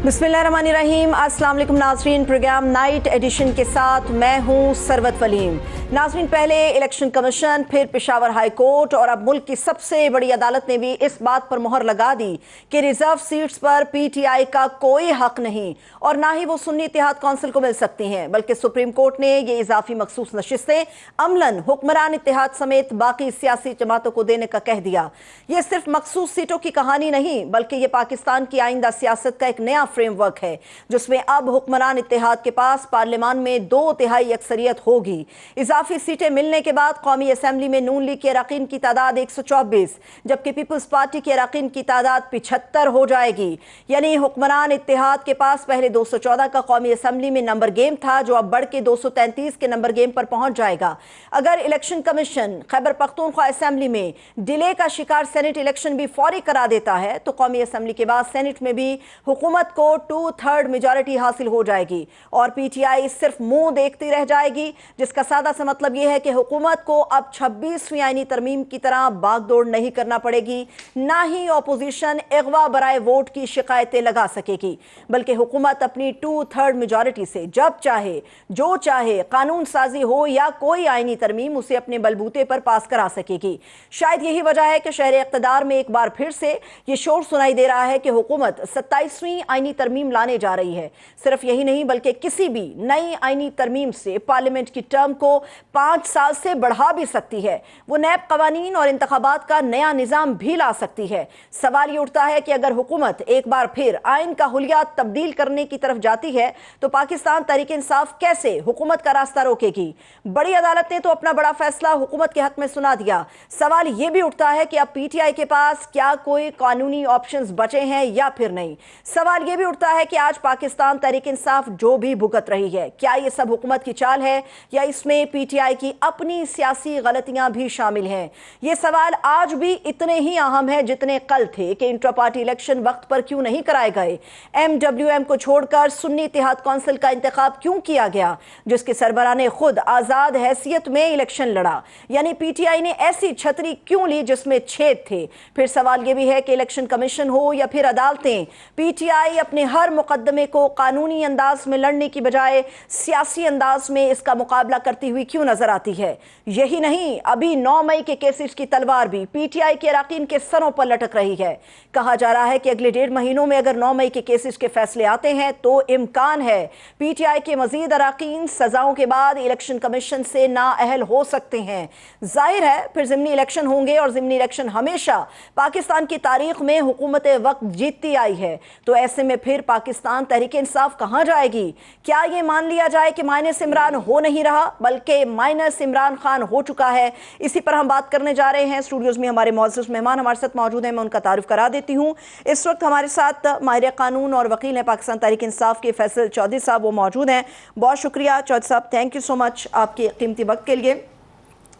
बिस्मिल्लाहिर्रहमानिर्रहीम। अस्सलाम वालेकुम नाज़रीन, प्रोग्राम नाइट एडिशन के साथ मैं हूं सरवत वलीम। नाज़रीन, पहले इलेक्शन कमीशन, फिर पेशावर हाई कोर्ट और अब मुल्क की सबसे बड़ी अदालत ने भी इस बात पर मोहर लगा दी कि रिजर्व सीट्स पर PTI का कोई हक नहीं और ना ही वो सुन्नी इत्तेहाद कौंसिल को मिल सकती हैं, बल्कि सुप्रीम कोर्ट ने ये इजाफी मखसूस नशिस्तें अमलन हुक्मरान इत्तेहाद समेत बाकी सियासी जमातों को देने का कह दिया। ये सिर्फ मखसूस सीटों की कहानी नहीं, बल्कि ये पाकिस्तान की आइंदा सियासत का एक नया फ्रेमवर्क है, जिसमें अब हुक्मरान इत्तेहाद के पास पार्लियामान में 2/3 अक्सरियत होगी। इजाफी सीटें मिलने के बाद कौमी असेंबली में नून लीग के अरकान की तादाद 124, जबकि पीपल्स पार्टी के अरकान की तादाद 75 हो जाएगी। यानी हुक्मरान इत्तेहाद के पास पहले 214 का कौमी असेंबली में नंबर गेम था, जो अब बढ़ के 233 के नंबर गेम पर पहुंच जाएगा। अगर election commission Khyber Pakhtunkhwa assembly में डिले का शिकार सेनेट इलेक्शन भी फौरी करा देता है, तो कौमी असेंबली के बाद सेनेट में भी हुकूमत को 2/3 मेजॉरिटी हासिल हो जाएगी और PTI सिर्फ मुंह देखती रह जाएगी, जिसका सादा सा मतलब यह है कि हुकूमत को अब 26वीं आईनी तरमीम की तरह बागदौड़ नहीं करना पड़ेगी, ना ही ऑपोजिशन अगवा बराए वोट की शिकायतें लगा सकेगी, बल्कि हुकूमत अपनी 2/3 मेजॉरिटी से जब चाहे जो चाहे कानून साजी हो या कोई आईनी तरमीम उसे अपने बलबूते पर पास करा सकेगी। शायद यही वजह है कि शहर इक़्तिदार में एक बार फिर से ये शोर सुनाई दे रहा है कि हुकूमत 27वीं आईनी तरमीम लाने जा रही है। सिर्फ यही नहीं, बल्कि किसी भी नई आईनी तरमीम से पार्लियामेंट की टर्म को 5 साल से बढ़ा भी सकती है। वो नैब कवानीन और इंतखाबात का नया निज़ाम भी ला सकती है। सवाल ये उठता है कि अगर हुकूमत एक बार फिर आइन का हुलिया तब्दील करने की तरफ जाती है, तो पाकिस्तान तहरीक इंसाफ कैसे हुकूमत का रास्ता रोकेगी? बड़ी अदालत ने तो अपना बड़ा फैसला हुकूमत के हक में सुना दिया। सवाल ये भी उठता है कि अब PTI के पास क्या कोई कानूनी ऑप्शंस बचे हैं या फिर नहीं। सवाल यह भी उठता है कि आज पाकिस्तान तहरीक इंसाफ जो भी भुगत रही है, क्या ये सब हुकूमत की चाल है या इसमें PTI की अपनी सियासी गलतियां भी शामिल हैं? ये सवाल आज भी इतने ही अहम है जितने कल थे कि इंट्रा पार्टी इलेक्शन वक्त पर क्यों नहीं कराए गए, MWM को छोड़कर सुन्नी इत्तेहाद कौंसिल का इंतखाब क्यों किया गया, जिसके सरबराह ने खुद आजाद हैसियत में इलेक्शन लड़ा, यानी PTI ने ऐसी छतरी क्यों ली जिसमें छेद थे। फिर सवाल यह भी है कि इलेक्शन कमीशन हो या फिर अदालतें, PTI अपने हर मुकदमे को कानूनी अंदाज में लड़ने की बजाय सियासी अंदाज में इसका मुकाबला करती हुई क्यों नजर आती है। यही नहीं, अभी 9 मई के केसेस की तलवार भी PTI के अरकान के सरों पर लटक रही है। कहा जा रहा है कि अगले 1.5 महीनों में अगर 9 मई के केसेस के फैसले आते हैं तो इम्कान है PTI के मजीद अरकान सजाओं के बाद इलेक्शन कमीशन से नाअहल हो सकते हैं। जाहिर है फिर ज़िमनी इलेक्शन होंगे और ज़िमनी इलेक्शन हमेशा पाकिस्तान की तारीख में हुकूमत वक्त जीतती आई है, तो ऐसे में फिर पाकिस्तान तहरीक इंसाफ कहां जाएगी? क्या ये मान लिया जाए कि माइनस इमरान हो नहीं रहा, बल्कि माइनस इमरान खान हो चुका है? इसी पर हम बात करने जा रहे हैं। स्टूडियोज में हमारे मौजूद मेहमान हमारे साथ मौजूद हैं, मैं उनका तारुफ करा देती हूँ। इस वक्त हमारे साथ माहिर कानून और वकील हैं पाकिस्तान तहरीक इंसाफ के फैसल चौधरी साहब, वो मौजूद हैं। बहुत शुक्रिया चौधरी साहब, थैंक यू सो मच आपके कीमती वक्त के लिए।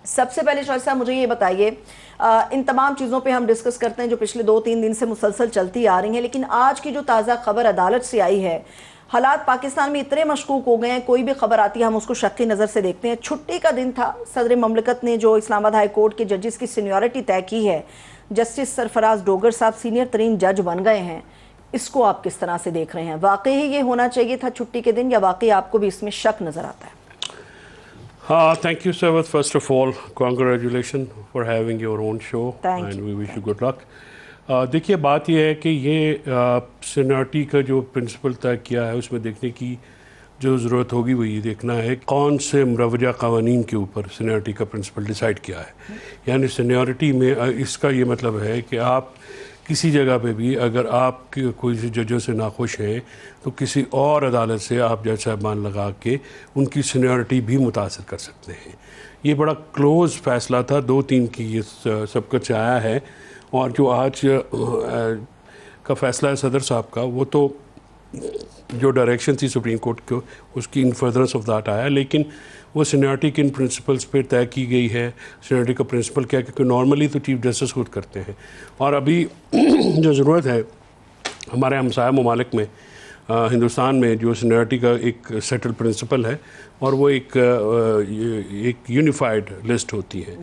सबसे पहले चौधरी साहब मुझे ये बताइए, इन तमाम चीज़ों पे हम डिस्कस करते हैं जो पिछले 2-3 दिन से मुसलसल चलती आ रही हैं, लेकिन आज की जो ताज़ा खबर अदालत से आई है, हालात पाकिस्तान में इतने मशकूक हो गए हैं, कोई भी खबर आती है हम उसको शक की नज़र से देखते हैं। छुट्टी का दिन था, सदर ममलकत ने जो इस्लामाबाद हाई कोर्ट के जजेस की सीनियरिटी तय की है, जस्टिस सरफराज डोगर साहब सीनियर तरीन जज बन गए हैं। इसको आप किस तरह से देख रहे हैं? वाकई ही ये होना चाहिए था छुट्टी के दिन, या वाकई आपको भी इसमें शक नज़र आता है? Thank you, Sarwat. First of all, congratulations for having your own show. Thank and you. we wish you good luck. देखिए, बात यह है कि ये सीनियरिटी का जो प्रिंसिपल तय किया है, उसमें देखने की जो ज़रूरत होगी वो ये देखना है कौन से मुरवजा कवानीन के ऊपर सीनियरिटी का प्रिंसिपल डिसाइड किया है। यानी सीनियरिटी में इसका ये मतलब है कि आप किसी जगह पे भी अगर आप कोई जजों से नाखुश हैं तो किसी और अदालत से आप जज साहबान लगा के उनकी सीनियरिटी भी मुतासर कर सकते हैं। ये बड़ा क्लोज़ फैसला था, 2-3 की ये सब कुछ आया है। और जो आज का फैसला है सदर साहब का, वो तो जो डायरेक्शन थी सुप्रीम कोर्ट को, उसकी इन फर्दरेंस ऑफ दैट आया, लेकिन वो सीनियरिटी किन प्रिंसिपल्स पे तय की गई है। सीनियरिटी का प्रिंसिपल क्या है, क्योंकि नॉर्मली तो चीफ जस्टिस खुद करते हैं, और अभी जो ज़रूरत है हमारे हमसाया ममालिक में, हिंदुस्तान में जो सीनियरिटी का एक सेटल प्रिंसिपल है और वो एक यूनिफाइड लिस्ट होती है।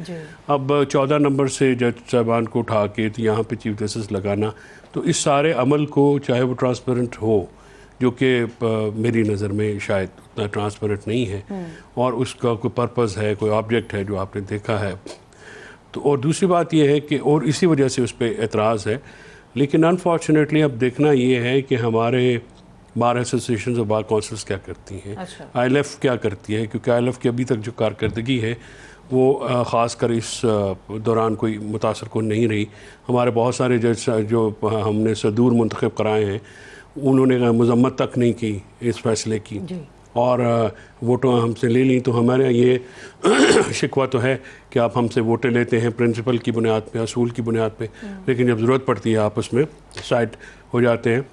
अब 14 नंबर से जज साहबान को उठा के तो यहाँ पे चीफ जस्टिस लगाना, तो इस सारे अमल को, चाहे वो ट्रांसपेरेंट हो जो कि मेरी नज़र में शायद उतना ट्रांसपेरेंट नहीं है और उसका कोई पर्पस है, कोई ऑब्जेक्ट है जो आपने देखा है। तो और दूसरी बात यह है कि और इसी वजह से उस पर एतराज़ है। लेकिन अनफॉर्चुनेटली अब देखना ये है कि हमारे बार एसोसिएशन और बार काउंसिल्स क्या करती हैं, ILF क्या करती है, क्योंकि ILF की अभी तक जो कारकर्दगी है वो ख़ासकर इस दौरान कोई मुतासर को नहीं रही। हमारे बहुत सारे जज जो हमने सदूर मुंतखब कराए हैं उन्होंने मजम्मत तक नहीं की इस फैसले की और वोटें हमसे ले ली। तो हमारे ये शिकवा तो है कि आप हमसे वोटें लेते हैं प्रिंसिपल की बुनियाद पे, असूल की बुनियाद पे, लेकिन जब ज़रूरत पड़ती है आप उसमें साइड हो जाते हैं।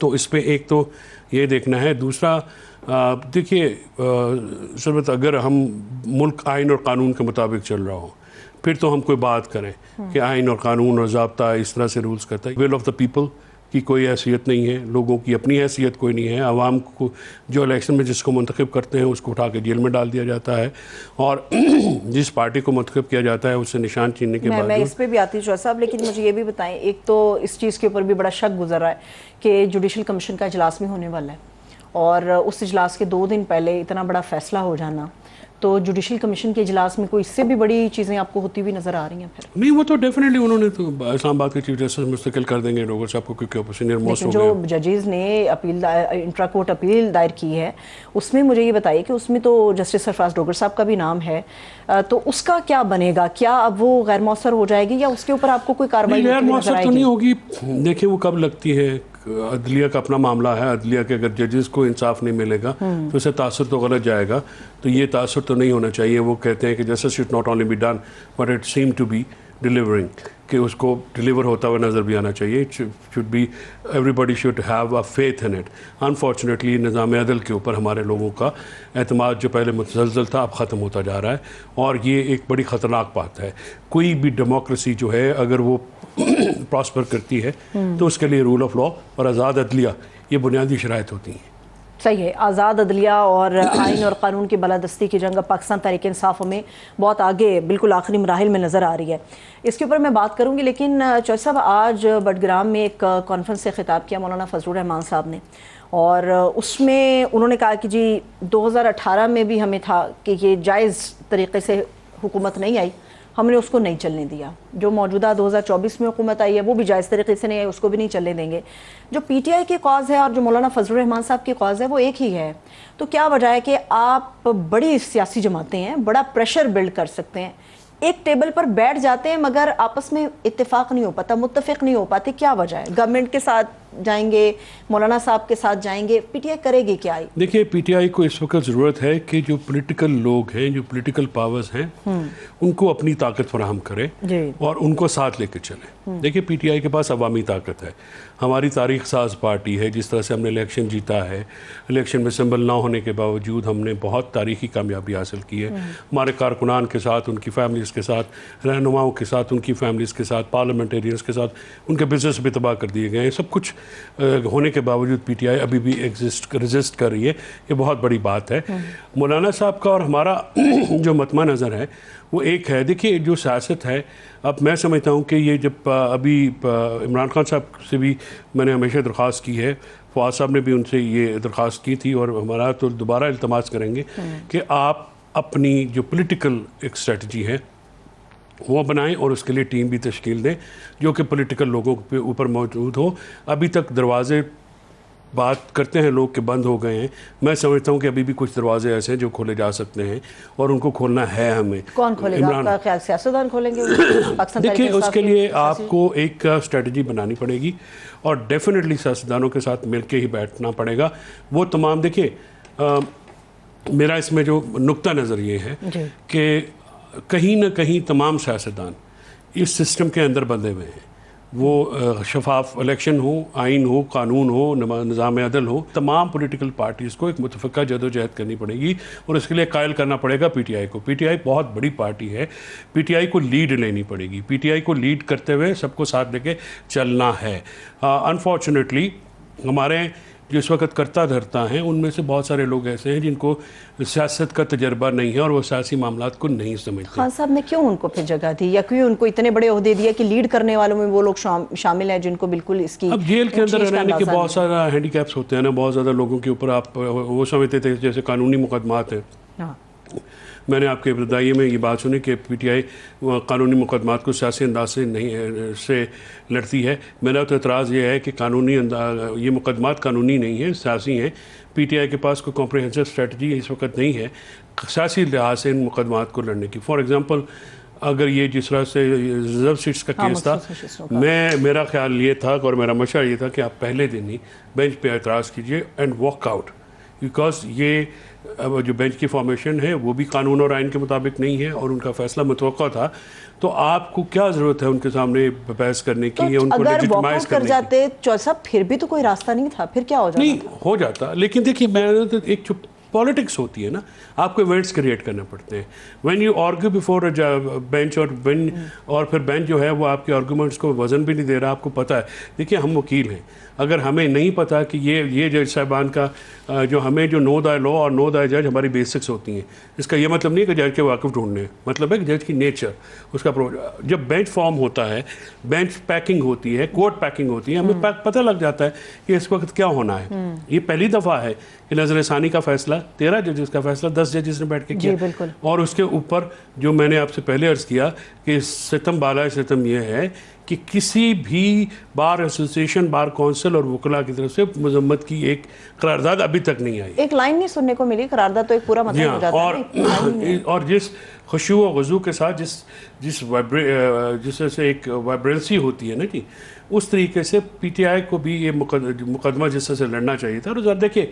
तो इस पे एक तो ये देखना है। दूसरा देखिए सरबत, अगर हम मुल्क आइन और कानून के मुताबिक चल रहा हो फिर तो हम कोई बात करें कि आइन और कानून और ज़ाब्ता इस तरह से रूल्स करता है। विल ऑफ द पीपल की कोई हैसियत नहीं है, लोगों की अपनी हैसियत कोई नहीं है। आवाम को जो इलेक्शन में जिसको मुंतखब करते हैं उसको उठा के जेल में डाल दिया जाता है और जिस पार्टी को मुंतखब किया जाता है उससे निशान छीनने के बाद। मैं इस पर भी आती हूँ साहब, लेकिन मुझे ये भी बताएं, एक तो इस चीज़ के ऊपर भी बड़ा शक गुजर रहा है कि जुडिशल कमीशन का इजलास भी होने वाला है और उस इजलास के 2 दिन पहले इतना बड़ा फैसला हो जाना, तो जुडिशल कमीशन के इजलास में कोई इससे भी बड़ी चीज़ें आपको होती हुई नज़र आ रही हैं? फिर नहीं, वो तो डेफिनेटली उन्होंने तो इस्लामाबाद के चीफ जस्टिस मुस्तकिल कर देंगे डोगर साहब को, क्योंकि सीनियर मोस्ट हो गए। जो जजेस ने अपील इंट्रा कोर्ट अपील दायर की है उसमें मुझे ये बताइए कि उसमें तो जस्टिस सरफराज डोगर साहब का भी नाम है, तो उसका क्या बनेगा? क्या अब वो गैर मौसर हो जाएगी या उसके ऊपर आपको कोई कार्रवाई गैर मौसर तो नहीं होगी? देखिए वो कब लगती है, अदलिया का अपना मामला है। अदलिया के अगर जजेस को इंसाफ नहीं मिलेगा तो उसे तासुर तो गलत जाएगा, तो ये तासुर तो नहीं होना चाहिए। वो कहते हैं कि justice should not only be done but it seem to be delivering, कि उसको डिलीवर होता हुआ नज़र भी आना चाहिए। It should be, everybody should have a faith in it. Unfortunately निज़ाम अदल के ऊपर हमारे लोगों का एतमाद जो पहले मुतसलसल था अब ख़त्म होता जा रहा है और ये एक बड़ी ख़तरनाक बात है। कोई भी डेमोक्रेसी जो है अगर वो प्रॉस्पर करती है तो उसके लिए रूल ऑफ लॉ और आज़ाद अदलिया ये बुनियादी शराइत होती हैं। सही है, आज़ाद अदलिया और आइन और कानून की बालादस्ती की जंग पाकिस्तान तहरीक इंसाफ में बहुत आगे बिल्कुल आखिरी मराहिल में नज़र आ रही है। इसके ऊपर मैं बात करूंगी, लेकिन चौधरी साहब आज बडग्राम में एक कॉन्फ्रेंस से खिताब किया मौलाना फजलुर रहमान साहब ने और उसमें उन्होंने कहा कि जी 2018 में भी हमें था कि ये जायज़ तरीके से हुकूमत नहीं आई, हमने उसको नहीं चलने दिया। जो मौजूदा 2024 में हुकूमत आई है वो भी जायज़ तरीके से नहीं आई, उसको भी नहीं चलने देंगे। जो PTI की कॉज है और जो मौलाना फजलुर रहमान साहब की कॉज है वो एक ही है। तो क्या वजह है कि आप बड़ी सियासी जमातें हैं, बड़ा प्रेशर बिल्ड कर सकते हैं, एक टेबल पर बैठ जाते हैं मगर आपस में इत्तेफाक नहीं हो पाता, मुत्तफिक नहीं हो पाते? क्या वजह है? गवर्नमेंट के साथ जाएंगे, मौलाना साहब के साथ जाएंगे, PTI करेगी क्या? देखिए PTI को इस वक्त ज़रूरत है कि जो पॉलिटिकल लोग हैं, जो पॉलिटिकल पावर्स हैं, उनको अपनी ताकत फराहम करें और उनको साथ लेकर चलें। देखिए PTI के पास अवामी ताकत है, हमारी तारीख साज पार्टी है। जिस तरह से हमने इलेक्शन जीता है, इलेक्शन में सिंबल ना होने के बावजूद हमने बहुत तारीखी कामयाबी हासिल की है। हमारे कारकुनान के साथ, उनकी फैमिलीज़ के साथ, रहनुमाओं के साथ, उनकी फैमिलीज़ के साथ, पार्लियामेंटेरियंस के साथ, उनके बिजनेस भी तबाह कर दिए गए हैं। सब कुछ होने के बावजूद PTI अभी भी रेजिस्ट कर रही है, ये बहुत बड़ी बात है। मौलाना साहब का और हमारा जो मतमा नज़र है वो एक है। देखिए जो सियासत है, अब मैं समझता हूँ कि ये जब अभी इमरान खान साहब से भी मैंने हमेशा दरख्वास्त की है, फवाद साहब ने भी उनसे ये दरख्वास्त की थी और हमारा तो दोबारा इल्तमास करेंगे कि आप अपनी जो पॉलिटिकल एक स्ट्रेटजी है वो बनाएं और उसके लिए टीम भी तश्कील दें जो कि पॉलिटिकल लोगों के ऊपर मौजूद हो। अभी तक दरवाजे बात करते हैं लोग कि बंद हो गए हैं, मैं समझता हूं कि अभी भी कुछ दरवाजे ऐसे हैं जो खोले जा सकते हैं और उनको खोलना है हमें। कौन खोलेगा? आपका ख्याल सियासतदान खोलेंगे? देखिए उसके लिए आपको एक स्ट्रेटजी बनानी पड़ेगी और डेफिनेटली सियासतदानों के साथ मिलकर ही बैठना पड़ेगा। वो तमाम देखिए मेरा इसमें जो नुक्ता नज़र ये है कि कहीं ना कहीं तमाम सियासतदान इस सिस्टम के अंदर बंधे हुए हैं। वो शफाफ इलेक्शन हो, आइन हो, कानून हो, निज़ाम अदल हो, तमाम पॉलिटिकल पार्टीज़ को एक मुतफ़िक़ा जदोजहद करनी पड़ेगी और इसके लिए कायल करना पड़ेगा PTI को। PTI बहुत बड़ी पार्टी है, PTI को लीड लेनी पड़ेगी, PTI को लीड करते हुए सबको साथ लेके चलना है। अनफॉर्चुनेटली हमारे जो इस वक्त करता धरता हैं, उनमें से बहुत सारे लोग ऐसे हैं जिनको सियासत का तजर्बा नहीं है और वो सियासी मामलात को नहीं समझते। खान साहब ने क्यों उनको फिर जगह दी, या क्यों उनको इतने बड़े ओहदे दिया कि लीड करने वालों में वो लोग शामिल हैं जिनको बिल्कुल इसकी अब जेल के अंदर रहने के बहुत सारा हैंडीकैप्स होते हैं ना, बहुत ज़्यादा लोगों के ऊपर आप वो समझते थे जैसे कानूनी मुकदमात हैं। हाँ। मैंने आपके इब्तदाई में ये बात सुनी कि पीटीआई कानूनी मुकदमात को सियासी अंदाज से नहीं से लड़ती है। मेरा तो एतराज़ ये है कि ये मुकदमात कानूनी नहीं है, सियासी हैं। पीटीआई के पास कोई कॉम्प्रिहेंसिव स्ट्रेटजी इस वक्त नहीं है सियासी लिहाज से इन मुकदमात को लड़ने की। फॉर एग्ज़ाम्पल, अगर ये जिस तरह से रिजर्व सीट्स का केस था, मेरा ख्याल ये था और मेरा मशवरा ये था कि आप पहले दिन ही बेंच पे एतराज़ कीजिए एंड वॉक आउट, बिकॉज ये जो बेंच की फॉर्मेशन है वो भी कानून और आइन के मुताबिक नहीं है और उनका फैसला मुतवक्का था। तो आपको क्या ज़रूरत है उनके सामने बहस करने की या उनको लेजिटिमाइज करने की? जाते साहब फिर भी तो कोई रास्ता नहीं था, फिर क्या हो जाता? नहीं हो जाता, लेकिन देखिए मैं तो एक जो पॉलिटिक्स होती है ना, आपको इवेंट्स क्रिएट करने पड़ते हैं। When you argue before bench और फिर बेंच जो है वो आपके आर्गूमेंट्स को वजन भी नहीं दे रहा, आपको पता है। देखिए हम वकील हैं, अगर हमें नहीं पता कि ये जज साहबान का जो हमें जो नो द लॉ और नो द जज हमारी बेसिक्स होती हैं, इसका ये मतलब नहीं है कि जज के वाकिफ ढूंढने हैं, मतलब है कि जज की नेचर उसका जब बेंच फॉर्म होता है, बेंच पैकिंग होती है, कोर्ट पैकिंग होती है, हमें पता लग जाता है कि इस वक्त क्या होना है। ये पहली दफ़ा है कि नजर सानी का फैसला 13 जजेस का फैसला 10 जजेस ने बैठ के किया, और उसके ऊपर जो मैंने आपसे पहले अर्ज़ किया कि सितम बाला सितम यह है कि किसी भी बार एसोसिएशन, बार काउंसिल और वकला की तरफ से मजम्मत की एक करारदाद अभी तक नहीं आई। एक लाइन नहीं सुनने को मिली, करारदाद तो एक पूरा मतलब हो जाता है। और जिस खुशू व वज़ू के साथ जिससे एक वाइब्रेंसी होती है ना जी, उस तरीके से पीटीआई को भी ये मुकदमा जिस तरह से लड़ना चाहिए था। और देखिए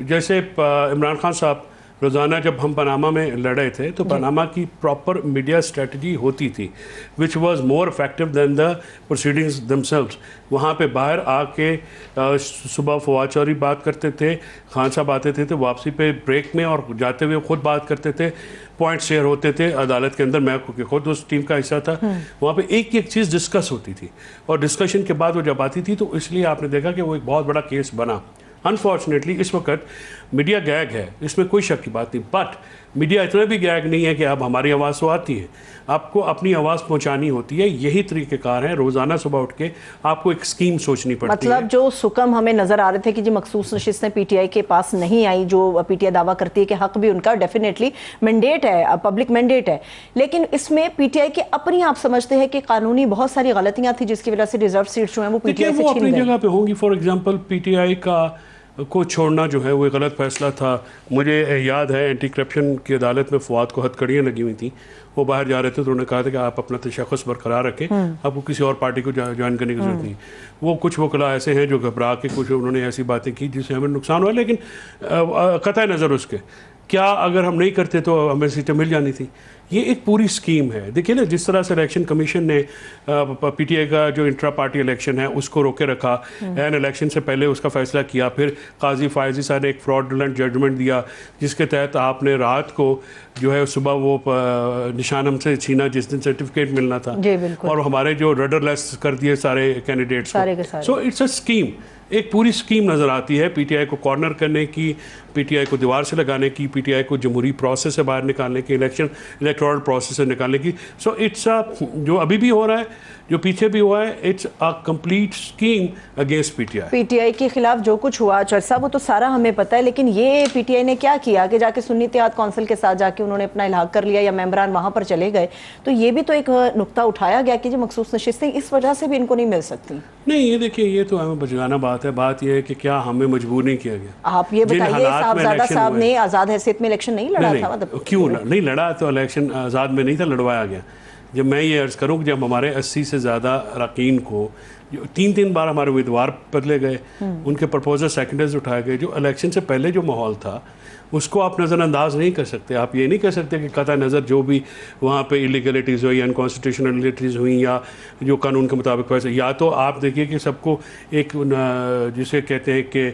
जैसे इमरान खान साहब रोज़ाना जब हम पनामा में लड़े थे तो पनामा की प्रॉपर मीडिया स्ट्रेटजी होती थी which was more effective than the proceedings themselves. वहाँ पे बाहर आके सुबह फवाद चौधरी बात करते थे, खान साहब आते थे तो वापसी पे ब्रेक में और जाते हुए खुद बात करते थे, पॉइंट शेयर होते थे अदालत के अंदर। मैं खुद उस टीम का हिस्सा था। वहाँ पे एक एक चीज़ डिस्कस होती थी और डिस्कशन के बाद वो जब आती थी तो इसलिए आपने देखा कि वो एक बहुत बड़ा केस बना। अनफॉर्चुनेटली इस वक्त मीडिया गैग है, इसमें कोई शक की बात नहीं, बट मीडिया इतना भी गैग नहीं है कि अब हमारी आवाज़ तो आती है, आपको अपनी आवाज़ पहुंचानी होती है। यही तरीक़ेकार है, रोज़ाना सुबह उठ के आपको एक स्कीम सोचनी पड़ती है। मतलब जो सुकम हमें नज़र आ रहे थे कि जी मखसूस नशिस्तें पीटीआई के पास नहीं आई, जो पीटीआई दावा करती है कि हक भी उनका डेफिनेटली मैंडेट है, पब्लिक मैंडेट है, लेकिन इसमें पीटीआई के अपनी आप समझते हैं कि कानूनी बहुत सारी गलतियां थी जिसकी वजह से रिजर्व सीट्स जो हैं वो पीटीआई से छीन गई। अपनी जगह पे होंगी। फॉर एग्जांपल पीटीआई को छोड़ना जो है वो एक गलत फैसला था। मुझे याद है एंटी करप्शन की अदालत में फवाद को हथकड़ियाँ लगी हुई थी, वो बाहर जा रहे थे तो उन्होंने कहा था कि आप अपना तशख़्ख़ुस बरकरार रखें, आपको किसी और पार्टी को ज्वाइन करने की जरूरत नहीं। वो कुछ वकला ऐसे हैं जो घबरा के कुछ उन्होंने ऐसी बातें की जिससे हमें नुकसान हुआ, लेकिन कतई नज़र उसके क्या अगर हम नहीं करते तो हमें सीटें मिल जानी थी। ये एक पूरी स्कीम है। देखिए ना, जिस तरह से इलेक्शन कमीशन ने पीटीआई का जो इंट्रा पार्टी इलेक्शन है उसको रोके रखा, एन इलेक्शन से पहले उसका फैसला किया, फिर काजी फायजी साहब ने एक फ्रॉडलेंट जजमेंट दिया जिसके तहत आपने रात को जो है सुबह वो निशान हमसे छीना जिस दिन सर्टिफिकेट मिलना था, और हमारे जो रडरलेस कर दिए सारे कैंडिडेट्स को। सो इट्स अ स्कीम, एक पूरी स्कीम नज़र आती है पीटीआई को कॉर्नर करने की, पीटीआई को दीवार से लगाने की, पीटीआई को जमहूरी प्रोसेस से बाहर निकालने की, इलेक्टोरल प्रोसेस से निकालने की। सो इट्स अ जो अभी भी हो रहा है, जो पीछे भी हुआ है, it's a complete scheme against PTI. PTI के खिलाफ जो कुछ हुआ चर्चा वो तो सारा हमें पता है, लेकिन ये पीटीआई ने क्या किया कि जाके सुन्नी इत्तेहाद कौंसिल के साथ जाके उन्होंने अपना इल्हाक कर लिया या मेंबरान वहां पर चले गए, तो ये भी तो एक नुक्ता उठाया गया कि जो मखसूस नशिस्तें इस वजह से भी इनको नहीं मिल सकती। नहीं, ये देखिए, ये तो हमें बचगाना बात है। बात यह है कि क्या हमें मजबूर नहीं किया गया। आप ये बताइए, साहबजादा साहब ने आज़ाद हैसियत में इलेक्शन नहीं लड़ा था? मतलब क्यों नहीं लड़ा? तो इलेक्शन आज़ाद में नहीं था, लड़वाया गया। जब मैं ये अर्ज़ करूँ कि जब हमारे 80 से ज़्यादा अरकान को 3 बार हमारे उम्मीदवार बदले गए, उनके प्रपोजल सेकेंडर्स उठाए गए, जो इलेक्शन से पहले जो माहौल था उसको आप नज़रअंदाज नहीं कर सकते। आप ये नहीं कह सकते कि कतई नज़र जो भी वहाँ पे इलीगलिटीज़ हुई, अनकॉन्स्टिट्यूशनलिटीज़ हुई या जो कानून के मुताबिक वैसे, या तो आप देखिए कि सबको एक जिसे कहते हैं कि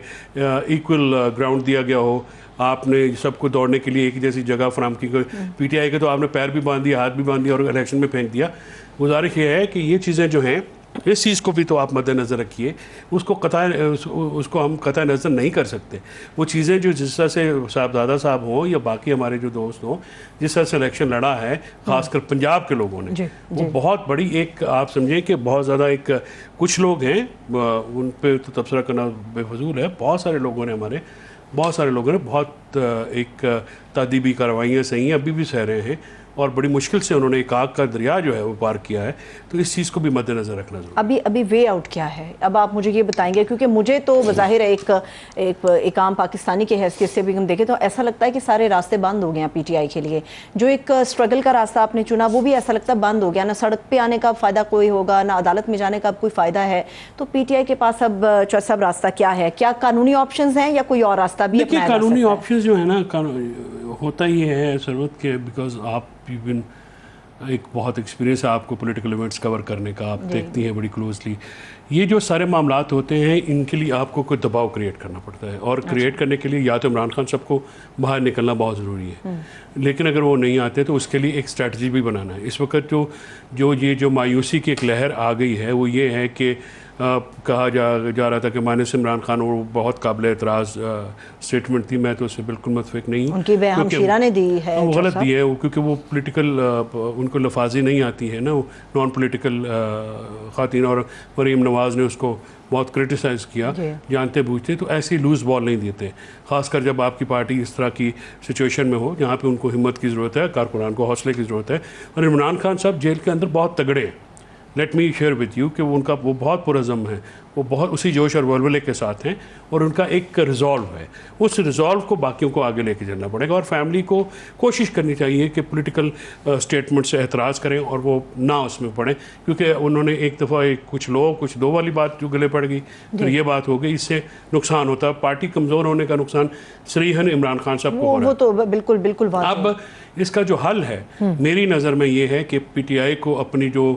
इक्वल ग्राउंड दिया गया हो, आपने सबको दौड़ने के लिए एक जैसी जगह फराम की गई। पीटीआई के तो आपने पैर भी बांध दिया, हाथ भी बांध दिया और इलेक्शन में फेंक दिया। गुजारिश ये है कि ये चीज़ें जो हैं इस चीज़ को भी तो आप मद्देनज़र रखिए। उसको हम कतई नज़र नहीं कर सकते। वो चीज़ें जो जिस तरह से साहबजादा साहब हों या बाकी हमारे जो दोस्त हों, जिस तरह से इलेक्शन लड़ा है ख़ासकर पंजाब के लोगों ने, वो बहुत बड़ी एक आप समझें कि बहुत ज़्यादा एक कुछ लोग हैं उन पर तो तबसरा करना बेफजूल है। बहुत सारे लोगों ने बहुत एक तादीबी कार्रवाइयाँ सही हैं, अभी भी सह रहे हैं और बड़ी मुश्किल से उन्होंने एक आग का दरिया जो है वो पार किया है। तो इस चीज़ को भी मद्देनज़र रखना जरूरी। अभी वे आउट क्या है, अब आप मुझे ये बताएंगे, क्योंकि मुझे तो बज़ाहिर एक आम पाकिस्तानी के हैसियत से भी हम देखें तो ऐसा लगता है कि सारे रास्ते बंद हो गए हैं पीटीआई के लिए। जो एक स्ट्रगल का रास्ता आपने चुना वो भी ऐसा लगता है बंद हो गया, ना सड़क पे आने का फ़ायदा कोई होगा, ना अदालत में जाने का अब कोई फ़ायदा है। तो पीटीआई के पास अब सब रास्ता क्या है? क्या कानूनी ऑप्शंस हैं या कोई और रास्ता भी? देखिए, कानूनी ऑप्शन जो है ना, होता ही है सरवत के, बिकॉज आप इवन एक बहुत एक्सपीरियंस है आपको पॉलिटिकल इवेंट्स कवर करने का, आप देखती हैं बड़ी क्लोजली। ये जो सारे मामलात होते हैं इनके लिए आपको कोई दबाव क्रिएट करना पड़ता है, और क्रिएट करने के लिए या तो इमरान खान साहब को बाहर निकलना बहुत ज़रूरी है, लेकिन अगर वो नहीं आते तो उसके लिए एक स्ट्रैटेजी भी बनाना है। इस वक्त जो मायूसी की एक लहर आ गई है वो ये है कि कहा जा रहा था कि मानस इमरान खान, वो बहुत काबिल एतराज़ स्टेटमेंट थी, मैं तो उससे बिल्कुल मुतफिक नहीं हूँ। उनकी हमशीरा ने दी है, वो गलत दी है, क्योंकि वो पॉलिटिकल उनको लफाजी नहीं आती है ना, वो नॉन पॉलिटिकल खातिन, और मरीम नवाज़ ने उसको बहुत क्रिटिसाइज़ किया जानते बूझते। तो ऐसी लूज़ बॉल नहीं देते, ख़ासकर जब आपकी पार्टी इस तरह की सिचुएशन में हो जहाँ पे उनको हिम्मत की ज़रूरत है, कारकुनान को हौसले की ज़रूरत है। और इमरान खान साहब जेल के अंदर बहुत तगड़े हैं, let me share with you कि वो बहुत पुरज़म है, वो बहुत उसी जोश और वलवले के साथ हैं, और उनका एक रिज़ॉल्व है। उस रिज़ॉल्व को बाकियों को आगे लेके चलना पड़ेगा, और फैमिली को कोशिश करनी चाहिए कि पॉलिटिकल स्टेटमेंट से एतराज़ करें और वो ना उसमें पड़ें, क्योंकि उन्होंने एक दफ़ा कुछ दो वाली बात जो गले पड़ गई, फिर ये बात हो गई, इससे नुकसान होता है। पार्टी कमज़ोर होने का नुकसान सरीहन इमरान खान साहब को हो रहा है। वो तो बिल्कुल अब इसका जो हल है मेरी नज़र में ये है कि पीटीआई को अपनी जो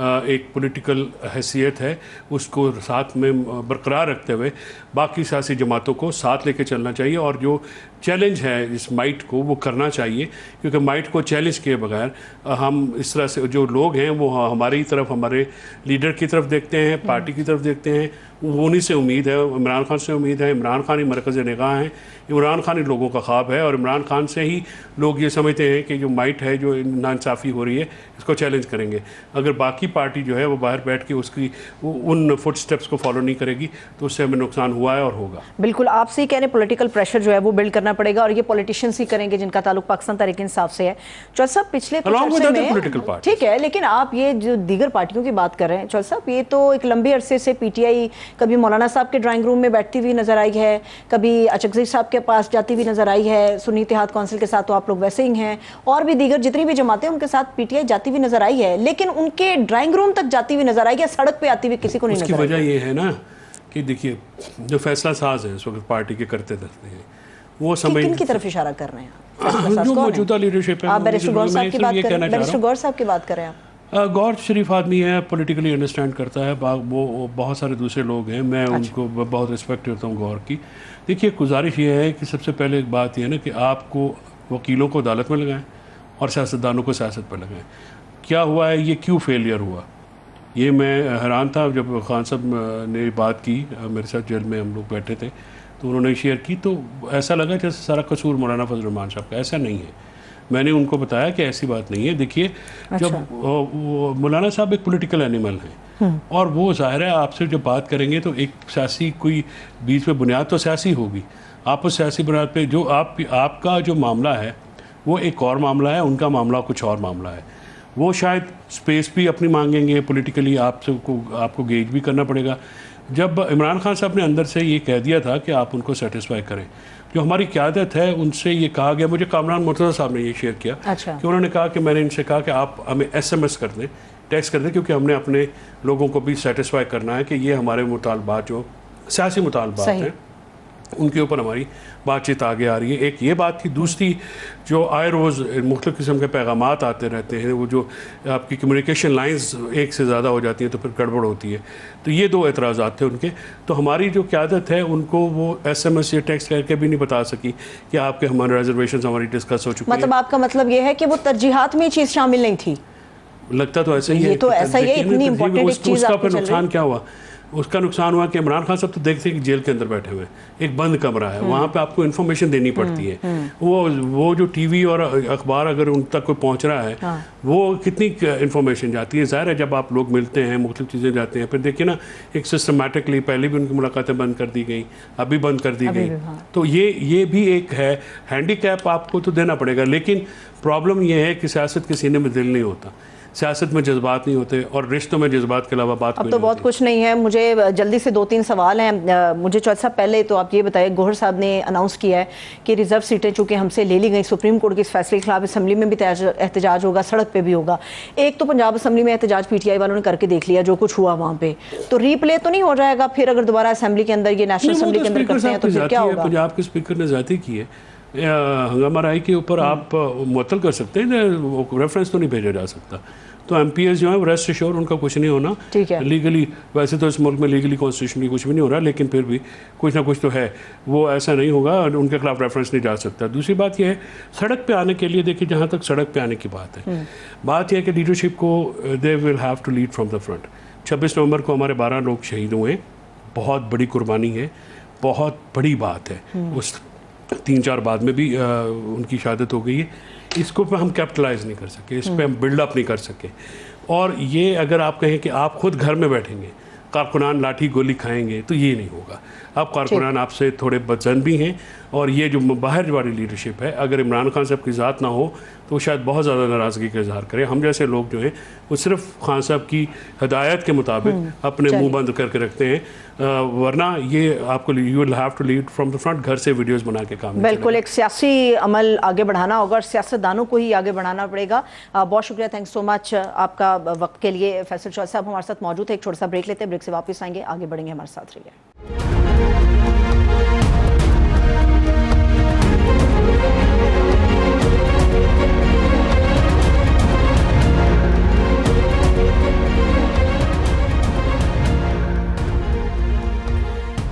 एक पॉलिटिकल हैसियत है उसको साथ में बरकरार रखते हुए बाकी सियासी जमातों को साथ लेके चलना चाहिए, और जो चैलेंज है इस माइट को वो करना चाहिए, क्योंकि माइट को चैलेंज किए बगैर हम इस तरह से जो लोग हैं वो हमारी तरफ, हमारे लीडर की तरफ देखते हैं, पार्टी की तरफ देखते हैं, वो उन्हीं से उम्मीद है, इमरान खान से उम्मीद है। इमरान खान ही मरकज़ निगाह हैं, इमरान खान ही लोगों का ख्वाब है, और इमरान खान से ही लोग ये समझते हैं कि जो माइट है, जो नाइंसाफ़ी हो रही है, इसको चैलेंज करेंगे। अगर बाकी पार्टी जो है वो बाहर बैठ के उन फुट स्टेप्स को फॉलो नहीं करेगी तो उससे हमें नुकसान हुआ है और होगा। बिल्कुल, आपसे ही कहने पॉलिटिकल प्रेशर जो है वो बिल्ड करना पड़ेगा, और ये पॉलिटिशियंस ही करेंगे जिनका ताल्लुक पाकिस्तान तहरीक इंसाफ से है। चौल साहब, पिछले ठीक है, लेकिन आप ये जो दीगर पार्टियों की बात कर रहे हैं चौल साहब, ये तो एक लंबे अरसे से पीटीआई कभी मौलाना साहब के ड्राइंग रूम में बैठती हुई नजर आई है, कभी अचकज़ई साहब के पास जाती हुई नजर आई है, सुन्नी इत्तेहाद काउंसिल के साथ तो आप लोग वैसे ही हैं, और भी दीगर जितनी भी जमातें उनके साथ पीटीआई जाती हुई नजर आई है, लेकिन उनके ड्राइंग रूम तक जाती हुई नजर आई है, सड़क पे आती हुई किसी को नहीं नजर आई। उसकी वजह ये है ना कि देखिए, जो फैसला साज है इस वक्त पार्टी के करते हैं वो समझ किन की तरफ इशारा कर रहे हैं? जो मौजूदा लीडरशिप है, आप बैरिस्टर गौर साहब की बात कर रहे हैं, बैरिस्टर गौर साहब की बात कर रहे हैं आप। गौर शरीफ आदमी है, पॉलिटिकली अंडरस्टैंड करता है, वो बहुत सारे दूसरे लोग हैं, मैं उनको बहुत रिस्पेक्ट करता हूँ गौर की। देखिए, गुजारिश ये है कि सबसे पहले एक बात यह है ना कि आपको वकीलों को अदालत में लगाएं और सियासतदानों को सियासत पर लगाएं। क्या हुआ है, ये क्यों फेलियर हुआ, ये मैं हैरान था जब खान साहब ने बात की, मेरे साथ जेल में हम लोग बैठे थे तो उन्होंने शेयर की, तो ऐसा लगा जैसे सारा कसूर मौलाना फजल रहमान साहब का। ऐसा नहीं है, मैंने उनको बताया कि ऐसी बात नहीं है। देखिए, जब मौलाना साहब एक पॉलिटिकल एनिमल हैं, और वो ज़ाहिर है आपसे जब बात करेंगे तो एक सियासी कोई बीच में बुनियाद तो सियासी होगी, आप उस सियासी बुनियाद पे जो आपका जो मामला है वो एक और मामला है, उनका मामला कुछ और मामला है। वो शायद स्पेस भी अपनी मांगेंगे, पॉलिटिकली आपको गेज भी करना पड़ेगा। जब इमरान खान साहब ने अंदर से ये कह दिया था कि आप उनको सेटिस्फाई करें, जो हमारी क़यादत है उनसे ये कहा गया, मुझे कामरान मुर्तज़ा साहब ने ये शेयर किया कि उन्होंने कहा कि मैंने इनसे कहा कि आप हमें SMS कर दें, टेक्स्ट कर दें, क्योंकि हमने अपने लोगों को भी सेटिस्फाई करना है कि ये हमारे मुतालबात जो सियासी मुतालबात हैं उनके ऊपर हमारी बातचीत आगे आ रही है। एक ये बात थी। दूसरी, जो आए रोज़ मुख्तलिफ़ किस्म के पैगामात आते रहते हैं, वो जो आपकी कम्युनिकेशन लाइंस एक से ज़्यादा हो जाती हैं तो फिर गड़बड़ होती है। तो ये दो एतराज़ात थे उनके। तो हमारी जो क़यादत है उनको वो SMS या टेक्स्ट करके भी नहीं बता सकी कि आपके हमारे रिजर्वेशन हमारी डिस्कस हो चुकी है। मतलब आपका मतलब ये है कि वो तरजीहात में ये चीज़ शामिल नहीं थी? लगता तो ऐसा ही है। ये तो ऐसा ही है, इतनी इंपॉर्टेंट एक चीज उसका आपको फिर चल रही नुकसान क्या हुआ? उसका नुकसान हुआ कि इमरान खान साहब तो देखते हैं कि जेल के अंदर बैठे हुए हैं, एक बंद कमरा है, वहाँ पे आपको इन्फॉर्मेशन देनी पड़ती है। वो जो टीवी और अखबार अगर उन तक कोई पहुँच रहा है, वो कितनी इन्फॉर्मेशन जाती है। ज़ाहिर है जब आप लोग मिलते हैं, मुख्तलिफ चीज़ें जाते हैं, फिर देखिए ना एक सिस्टमेटिकली पहले भी उनकी मुलाकातें बंद कर दी गई, अभी बंद कर दी गई। तो ये भी एक है हैंडीकैप, आपको तो देना पड़ेगा। लेकिन प्रॉब्लम ये है कि सियासत के सीने में दिल नहीं होता, सियासत में जज्बात नहीं होते, और रिश्तों में जज्बात के अलावा बात अब तो बहुत कुछ नहीं है। मुझे जल्दी से 2-3 सवाल हैं। मुझे चौधरी साहब पहले तो आप ये बताइए, गौहर साहब ने अनाउंस किया है कि रिजर्व सीटें चूंकि हमसे ले ली गई, सुप्रीम कोर्ट के इस फैसले के खिलाफ असेंबली में भी एहतजाज होगा, सड़क पे भी होगा। एक तो पंजाब असेंबली में एहतजाज पीटीआई वालों ने करके देख लिया जो कुछ हुआ वहाँ पे, तो रीप्ले तो नहीं हो जाएगा फिर अगर दोबारा असेंबली के अंदर ये नेशनल असेंबली के अंदर करते हैं तो फिर क्या होगा? पंजाब के स्पीकर ने ज़्यादती की है, हंगामा राय के ऊपर आप मुअत्तल कर सकते हैं, रेफरेंस तो नहीं भेजा जा सकता। तो एमपीएस जो है वो रेस्ट एश्योर, उनका कुछ नहीं होना लीगली। वैसे तो इस मुल्क में लीगली कॉन्स्टिट्यूशनली कुछ भी नहीं हो रहा, लेकिन फिर भी कुछ ना कुछ तो है, वो ऐसा नहीं होगा और उनके खिलाफ रेफरेंस नहीं जा सकता। दूसरी बात यह है सड़क पे आने के लिए, देखिए जहाँ तक सड़क पे आने की बात है, बात यह है कि लीडरशिप को they will have to lead from the front. 26 नवंबर को हमारे 12 लोग शहीद हुए, बहुत बड़ी कुर्बानी है, बहुत बड़ी बात है। उस 3-4 बाद में भी उनकी शहादत हो गई है। इसको पे हम कैपिटलाइज नहीं कर सके, इस पर हम बिल्डअप नहीं कर सके। और ये अगर आप कहें कि आप खुद घर में बैठेंगे, कारकुनान लाठी गोली खाएंगे, तो ये नहीं होगा। अब कारकुनान आपसे थोड़े बदजन भी हैं, और ये जो बाहर वाली लीडरशिप है, अगर इमरान खान साहब की ज़ात ना हो तो शायद बहुत ज़्यादा नाराज़गी का इजहार करें। हम जैसे लोग जो हैं वो सिर्फ खान साहब की हिदायत के मुताबिक अपने मुंह बंद करके रखते हैं, वरना ये आपको you will have to lead from the front, घर से वीडियोस बना के काम। बिल्कुल, एक सियासी अमल आगे बढ़ाना होगा और सियासतदानों को ही आगे बढ़ाना पड़ेगा। बहुत शुक्रिया, थैंक्स सो मच आपका वक्त के लिए। फैसल चौधरी साहब हमारे साथ मौजूद है। एक छोटा सा ब्रेक लेते हैं, ब्रेक से वापस आएंगे, आगे बढ़ेंगे, हमारे साथ रहिए।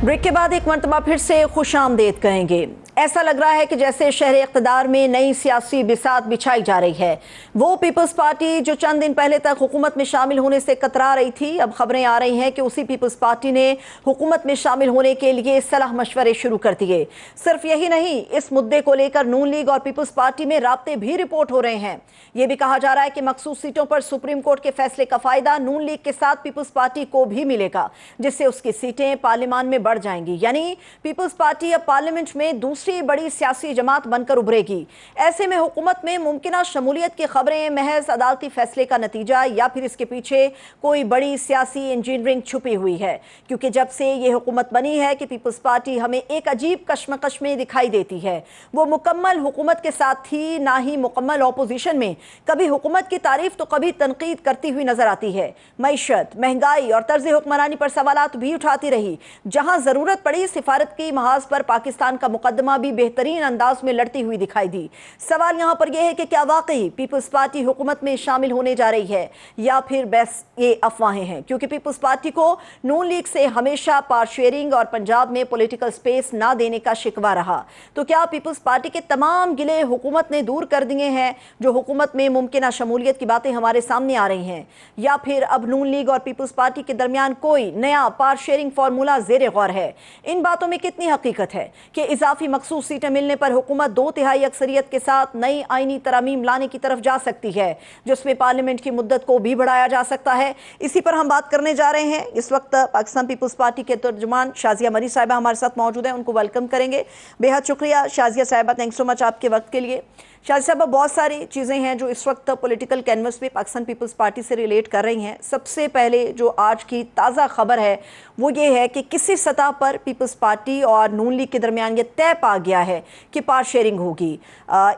ब्रेक के बाद एक मरतबा फिर से खुशामदीद कहेंगे। ऐसा लग रहा है कि जैसे शहर इक़्तिदार में नई सियासी बिसात बिछाई जा रही है। वो पीपल्स पार्टी जो चंद दिन पहले तक हुकूमत में शामिल होने से कतरा रही थी, अब खबरें आ रही हैं कि उसी पीपल्स पार्टी ने हुकूमत में शामिल होने के लिए सलाह मशवरे शुरू कर दिए। सिर्फ यही नहीं, इस मुद्दे को लेकर नून लीग और पीपल्स पार्टी में राब्ते भी रिपोर्ट हो रहे हैं। यह भी कहा जा रहा है कि मखसूस सीटों पर सुप्रीम कोर्ट के फैसले का फायदा नून लीग के साथ पीपल्स पार्टी को भी मिलेगा, जिससे उसकी सीटें पार्लियामान में बढ़ जाएंगी। यानी पीपल्स पार्टी अब पार्लियामेंट में दूसरी बड़ी सियासी जमात बनकर उभरेगी। ऐसे में हुकूमत में मुमकिना शमूलियत की खबरें महज अदालती फैसले का नतीजा या फिर इसके पीछे कोई बड़ी सियासी इंजीनियरिंग छुपी हुई है, क्योंकि जब से ये हुकूमत बनी है कि पीपल्स पार्टी हमें एक अजीब कश्मकश में दिखाई देती है। वो मुकम्मल हुकूमत के साथ थी, ना ही मुकम्मल ऑपोजिशन में। कभी हुकूमत की तारीफ तो कभी तनकीद करती हुई नजर आती है। मईशत, महंगाई और तर्ज हुक्मरानी पर सवालात भी उठाती रही। जहां जरूरत पड़ी सिफारत की महाज पर पाकिस्तान का मुकदमा भी बेहतरीन अंदाज में लड़ती हुई दिखाई दी। सवाल यहां पर यह है कि क्या वाकई पीपल्स पार्टी हुकूमत में शामिल होने जा रही है या फिर बस ये अफवाहें हैं, क्योंकि पीपल्स पार्टी को नून लीग से हमेशा पावर शेयरिंग और पंजाब में पॉलिटिकल स्पेस ना देने का शिकवा रहा। तो क्या पीपल्स पार्टी के तमाम गिले हुकूमत ने दूर कर दिए हैं जो हुकूमत में मुमकिन शमूलियत की बातें हमारे सामने आ रही हैं, या फिर अब नून लीग और पीपल्स पार्टी के दरमियान कोई नया पावर शेयरिंग फार्मूला जेर गौर है? इन बातों में कितनी हकीकत है कि इजाफी मखसूस सीटें मिलने पर हुकूमत 2/3 अक्सरियत के साथ नई आईनी तरमीम लाने की तरफ जा सकती है, जिसमें पार्लियामेंट की मुद्दत को भी बढ़ाया जा सकता है? इसी पर हम बात करने जा रहे हैं। इस वक्त पाकिस्तान पीपल्स पार्टी के तर्जुमान शाजिया मरी साहिबा हमारे साथ मौजूद हैं, उनको वेलकम करेंगे। बेहद शुक्रिया शाजिया साहिबा, थैंक्स सो मच आपके वक्त के लिए। शाजिया साहिबा, बहुत सारी चीज़ें हैं जो इस वक्त पॉलिटिकल कैनवस पे पाकिस्तान पीपल्स पार्टी से रिलेट कर रही हैं। सबसे पहले जो आज की ताज़ा खबर है वो ये है कि किसी सतह पर पीपल्स पार्टी और नून लीग के दरमियान ये तय पा गया है कि पावर शेयरिंग होगी।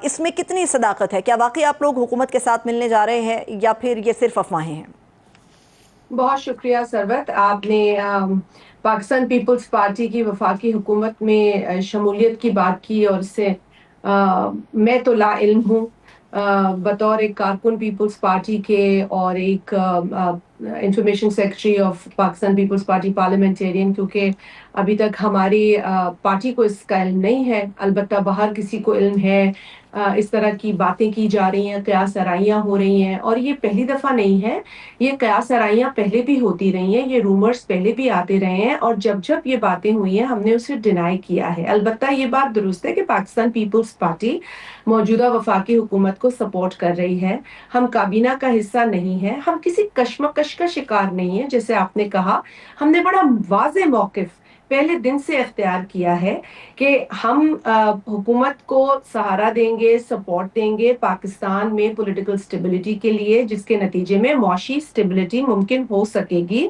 इसमें कितनी सदाकत है? क्या वाकई आप लोग हुकूमत के साथ मिलने जा रहे हैं या फिर ये सिर्फ अफवाहें हैं? बहुत शुक्रिया सरवत, आपने पाकिस्तान पीपल्स पार्टी की वफाकी हुकूमत में शमूलियत की बात की, और इससे मैं तो लाइल्म हूँ बतौर एक कारकुन पीपल्स पार्टी के और एक information secretary of Pakistan Peoples Party Parliamentarian, क्योंकि अभी तक हमारी पार्टी को इसका इल्म नहीं है। अलबत्ता बाहर किसी को इल्म है, इस तरह की बातें की जा रही हैं, कयास आराइयाँ हो रही हैं, और ये पहली दफ़ा नहीं है। ये कयास आराइयाँ पहले भी होती रही हैं, ये रूमर्स पहले भी आते रहे हैं, और जब जब ये बातें हुई हैं हमने उसे डिनाई किया है। अलबत्ता ये बात दुरुस्त है कि पाकिस्तान पीपल्स पार्टी मौजूदा वफाकी हुकूमत को सपोर्ट कर रही है। हम काबीना का हिस्सा नहीं है, हम किसी कश्मकश का शिकार नहीं है। जैसे आपने कहा, हमने बड़ा वाज़ेह मौक़िफ़ पहले दिन से इख्तियार किया है कि हम हुकूमत को सहारा देंगे, सपोर्ट देंगे पाकिस्तान में पॉलिटिकल स्टेबिलिटी के लिए, जिसके नतीजे में मौशी स्टेबिलिटी मुमकिन हो सकेगी।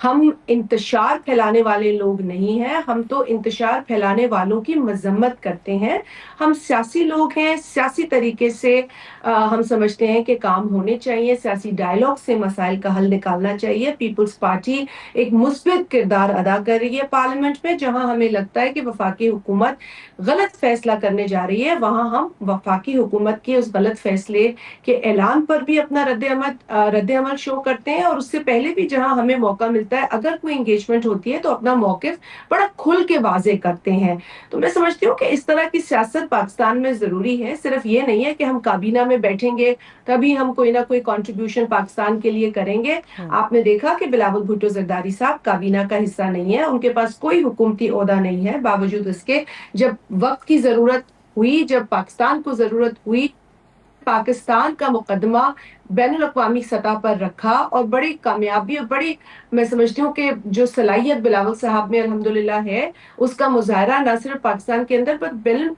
हम इंतशार फैलाने वाले लोग नहीं हैं, हम तो इंतशार फैलाने वालों की मजम्मत करते हैं। हम सियासी लोग हैं, सियासी तरीके से हम समझते हैं कि काम होने चाहिए, सियासी डायलॉग से मसाइल का हल निकालना चाहिए। पीपल्स पार्टी एक मुस्बित किरदार अदा कर रही है पार्लियामेंट में। जहां हमें लगता है कि वफाकी हुकूमत गलत फैसला करने जा रही है, वहां हम वफाकी हुकूमत के उस गलत फैसले के ऐलान पर भी अपना रद्द-ए-अमल शो करते हैं, और उससे पहले भी जहां हमें मौका मिलता है, अगर कोई एंगेजमेंट होती है तो अपना मौकिफ बड़ा खुल के वाजे करते हैं। तो मैं समझती हूँ कि इस तरह की सियासत पाकिस्तान में जरूरी है। सिर्फ ये नहीं है कि हम काबीना में बैठेंगे तभी हम कोई ना कोई कंट्रीब्यूशन पाकिस्तान के लिए करेंगे। आपने देखा कि बिलावल भुट्टो जरदारी साहब काबीना का हिस्सा नहीं है, उनके पास कोई हुकूमती ओहदा नहीं है। बावजूद इसके जब वक्त की जरूरत हुई, जब पाकिस्तान को जरूरत हुई, पाकिस्तान का मुकदमा बैनुल-अक़वामी सतह पर रखा, और बड़ी कामयाबी और बड़ी, मैं समझती हूँ कि जो सलाहियत बिलावल साहब में अल्हम्दुलिल्लाह है, उसका मुज़ाहरा न सिर्फ पाकिस्तान के अंदर पर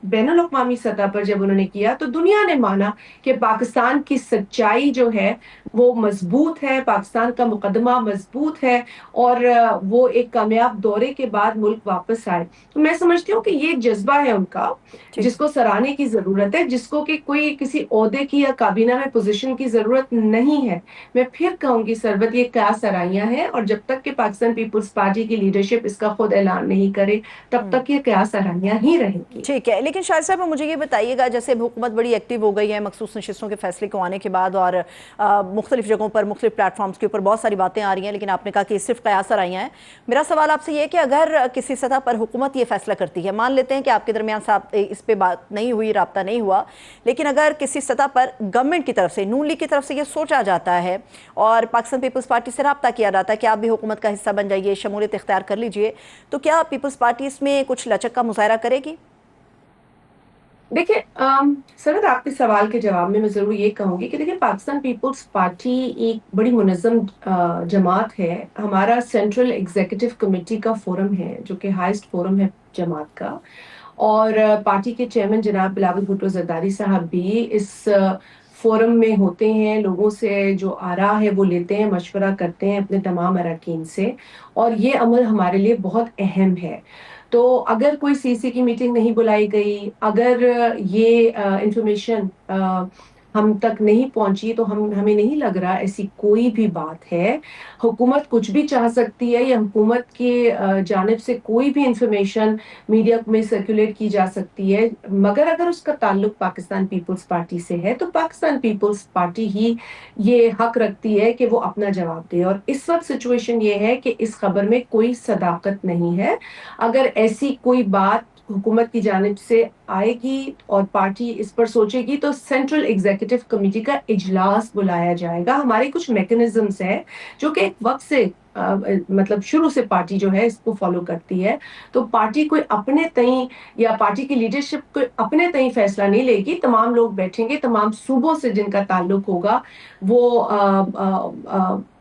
बैनुल-अक़वामी सतह पर जब उन्होंने किया, तो दुनिया ने माना कि पाकिस्तान की सच्चाई जो है वो मजबूत है, पाकिस्तान का मुकदमा मजबूत है, और वो एक कामयाब दौरे के बाद मुल्क वापस आए। तो मैं समझती हूँ कि ये एक जज्बा है उनका, जिसको सराहने की जरूरत है, जिसको कि कोई किसी ओहदे की या काबीना में पोजीशन की जरूरत नहीं है। मैं फिर कहूंगी सरबत, ये कयास आराइयां हैं, और जब तक कि पाकिस्तान पीपल्स पार्टी की लीडरशिप इसका खुद ऐलान नहीं करे, तब तक ये कयास आराइयां ही रहेंगी। ठीक है, लेकिन शाहिद साहब मुझे ये बताइएगा, जैसे हुकूमत बड़ी एक्टिव हो गई है मखसूस नशिस्तों के फैसले को आने के बाद, और मुख्तलिफ जगहों पर मुख्तलिफ प्लेटफॉर्म्स के ऊपर बहुत सारी बातें आ रही हैं, लेकिन आपने कहा कि सिर्फ कयास आराइयां हैं। मेरा सवाल आपसे ये है कि अगर किसी सतह पर हुकूमत ये फैसला करती है, मान लेते हैं कि आपके दरमियान साहब इस पर बात नहीं हुई, राब्ता नहीं हुआ, लेकिन अगर किसी सतह पर गवर्नमेंट की तरफ से, नून लीग की तरफ से ये सोचा जाता है और पाकिस्तान पीपल्स पार्टी से राब्ता किया जाता है कि आप भी हुकूमत का हिस्सा बन जाइए, शमूलियत इख्तियार कर लीजिए, तो क्या पीपल्स पार्टी इसमें कुछ लचक का मुजाहरा करेगी? देखिए सरद, आपके सवाल के जवाब में मैं जरूर ये कहूंगी कि देखिए, पाकिस्तान पीपल्स पार्टी एक बड़ी मुनज़्ज़म जमात है। हमारा सेंट्रल एग्जीक्यूटिव कमेटी का फोरम है, जो कि हाईएस्ट फोरम है जमात का, और पार्टी के चेयरमैन जनाब बिलावल भुट्टो जरदारी साहब भी इस फोरम में होते हैं, लोगों से जो आरा है वो लेते हैं, मशवरा करते हैं अपने तमाम अरकान से, और ये अमल हमारे लिए बहुत अहम है। तो अगर कोई सीसी की मीटिंग नहीं बुलाई गई, अगर ये इंफॉर्मेशन हम तक नहीं पहुंची, तो हमें नहीं लग रहा ऐसी कोई भी बात है। हुकूमत कुछ भी चाह सकती है, या हुकूमत की जानिब से कोई भी इंफॉर्मेशन मीडिया में सर्कुलेट की जा सकती है, मगर अगर उसका ताल्लुक पाकिस्तान पीपल्स पार्टी से है, तो पाकिस्तान पीपल्स पार्टी ही ये हक रखती है कि वो अपना जवाब दे। और इस वक्त सिचुएशन ये है कि इस खबर में कोई सदाकत नहीं है। अगर ऐसी कोई बात हुकूमत की जानिब से आएगी और पार्टी इस पर सोचेगी, तो सेंट्रल एग्जीक्यूटिव कमेटी का इजलास बुलाया जाएगा। हमारे कुछ मैकेनिज्म्स हैं जो कि एक वक्त से मतलब शुरू से पार्टी जो है इसको फॉलो करती है। तो पार्टी कोई अपने तई, या पार्टी की लीडरशिप कोई अपने तई फैसला नहीं लेगी। तमाम लोग बैठेंगे, तमाम सूबों से जिनका ताल्लुक होगा, वो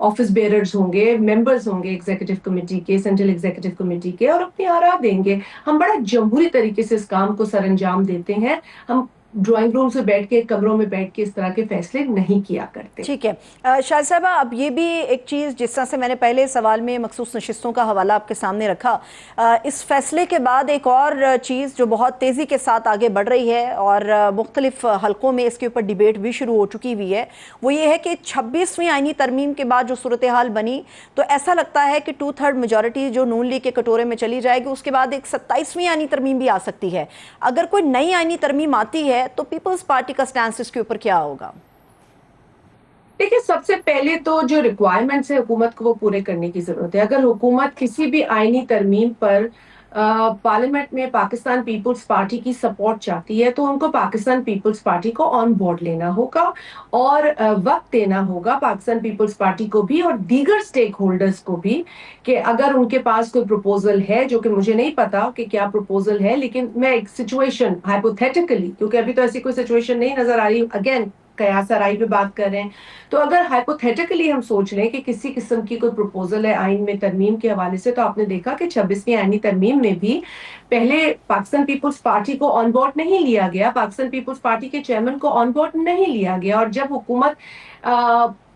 ऑफिस बेयरर्स होंगे, मेंबर्स होंगे एग्जीक्यूटिव कमेटी के, सेंट्रल एग्जीक्यूटिव कमेटी के, और अपनी आरा देंगे। हम बड़ा जमहूरी तरीके से इस काम को सरअंजाम देते हैं। हम ड्राइंग रूम से बैठ के, कमरों में बैठ के इस तरह के फैसले नहीं किया करते। ठीक है शाहिद साहबा, अब ये भी एक चीज़, जिस तरह से मैंने पहले सवाल में मखसूस नशिस्तों का हवाला आपके सामने रखा, इस फैसले के बाद एक और चीज़ जो बहुत तेज़ी के साथ आगे बढ़ रही है और मुख्तलिफ हलकों में इसके ऊपर डिबेट भी शुरू हो चुकी हुई है, वो ये है कि 26वीं आईनी तरमीम के बाद जो सूरत हाल बनी, तो ऐसा लगता है कि 2/3 मेजॉरिटी जो नून लीग के कटोरे में चली जाएगी, उसके बाद एक 27वीं आईनी तरमीम भी आ सकती है। अगर कोई नई आईनी तरमीम आती है तो पीपल्स पार्टी का स्टैंस इसके ऊपर क्या होगा? देखिए, सबसे पहले तो जो रिक्वायरमेंट्स है हुकूमत को वो पूरे करने की जरूरत है। अगर हुकूमत किसी भी आईनी तरमीम पर पार्लियामेंट में पाकिस्तान पीपल्स पार्टी की सपोर्ट चाहती है तो उनको पाकिस्तान पीपल्स पार्टी को ऑन बोर्ड लेना होगा और वक्त देना होगा पाकिस्तान पीपल्स पार्टी को भी और दीगर स्टेक होल्डर्स को भी कि अगर उनके पास कोई प्रपोजल है, जो कि मुझे नहीं पता कि क्या प्रपोजल है, लेकिन मैं एक सिचुएशन हाइपोथेटिकली, क्योंकि अभी तो ऐसी कोई सिचुएशन नहीं नजर आ रही, अगेन कयास आराई पे बात कर रहे हैं, तो अगर हाइपोथेटिकली हम सोच लें कि किसी किस्म की कोई प्रपोजल है आइन में तरमीम के हवाले से, तो आपने देखा कि 26वीं आईनी तरमीम में भी पहले पाकिस्तान पीपल्स पार्टी को ऑन बोर्ड नहीं लिया गया, पाकिस्तान पीपल्स पार्टी के चेयरमैन को ऑन बोर्ड नहीं लिया गया, और जब हुकूमत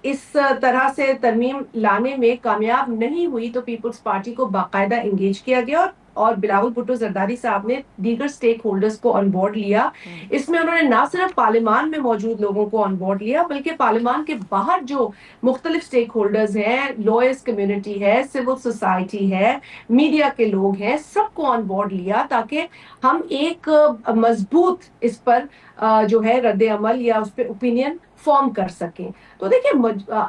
इस तरह से तरमीम लाने में कामयाब नहीं हुई तो पीपल्स पार्टी को बाकायदा इंगेज किया गया और बिलावल भुट्टो जरदारी साहब ने दीगर स्टेक होल्डर्स को ऑन बोर्ड लिया। इसमें उन्होंने ना सिर्फ पार्लियामान में मौजूद लोगों को ऑन बोर्ड लिया, बल्कि पार्लियामान के बाहर जो मुख्तलिफ स्टेक होल्डर्स हैं, लॉयर्स कम्युनिटी है, सिविल सोसाइटी है, मीडिया के लोग हैं, सबको ऑन बोर्ड लिया ताकि हम एक मजबूत इस पर जो है रद्द अमल या उस पर ओपिनियन फॉर्म कर सकें। तो देखिए,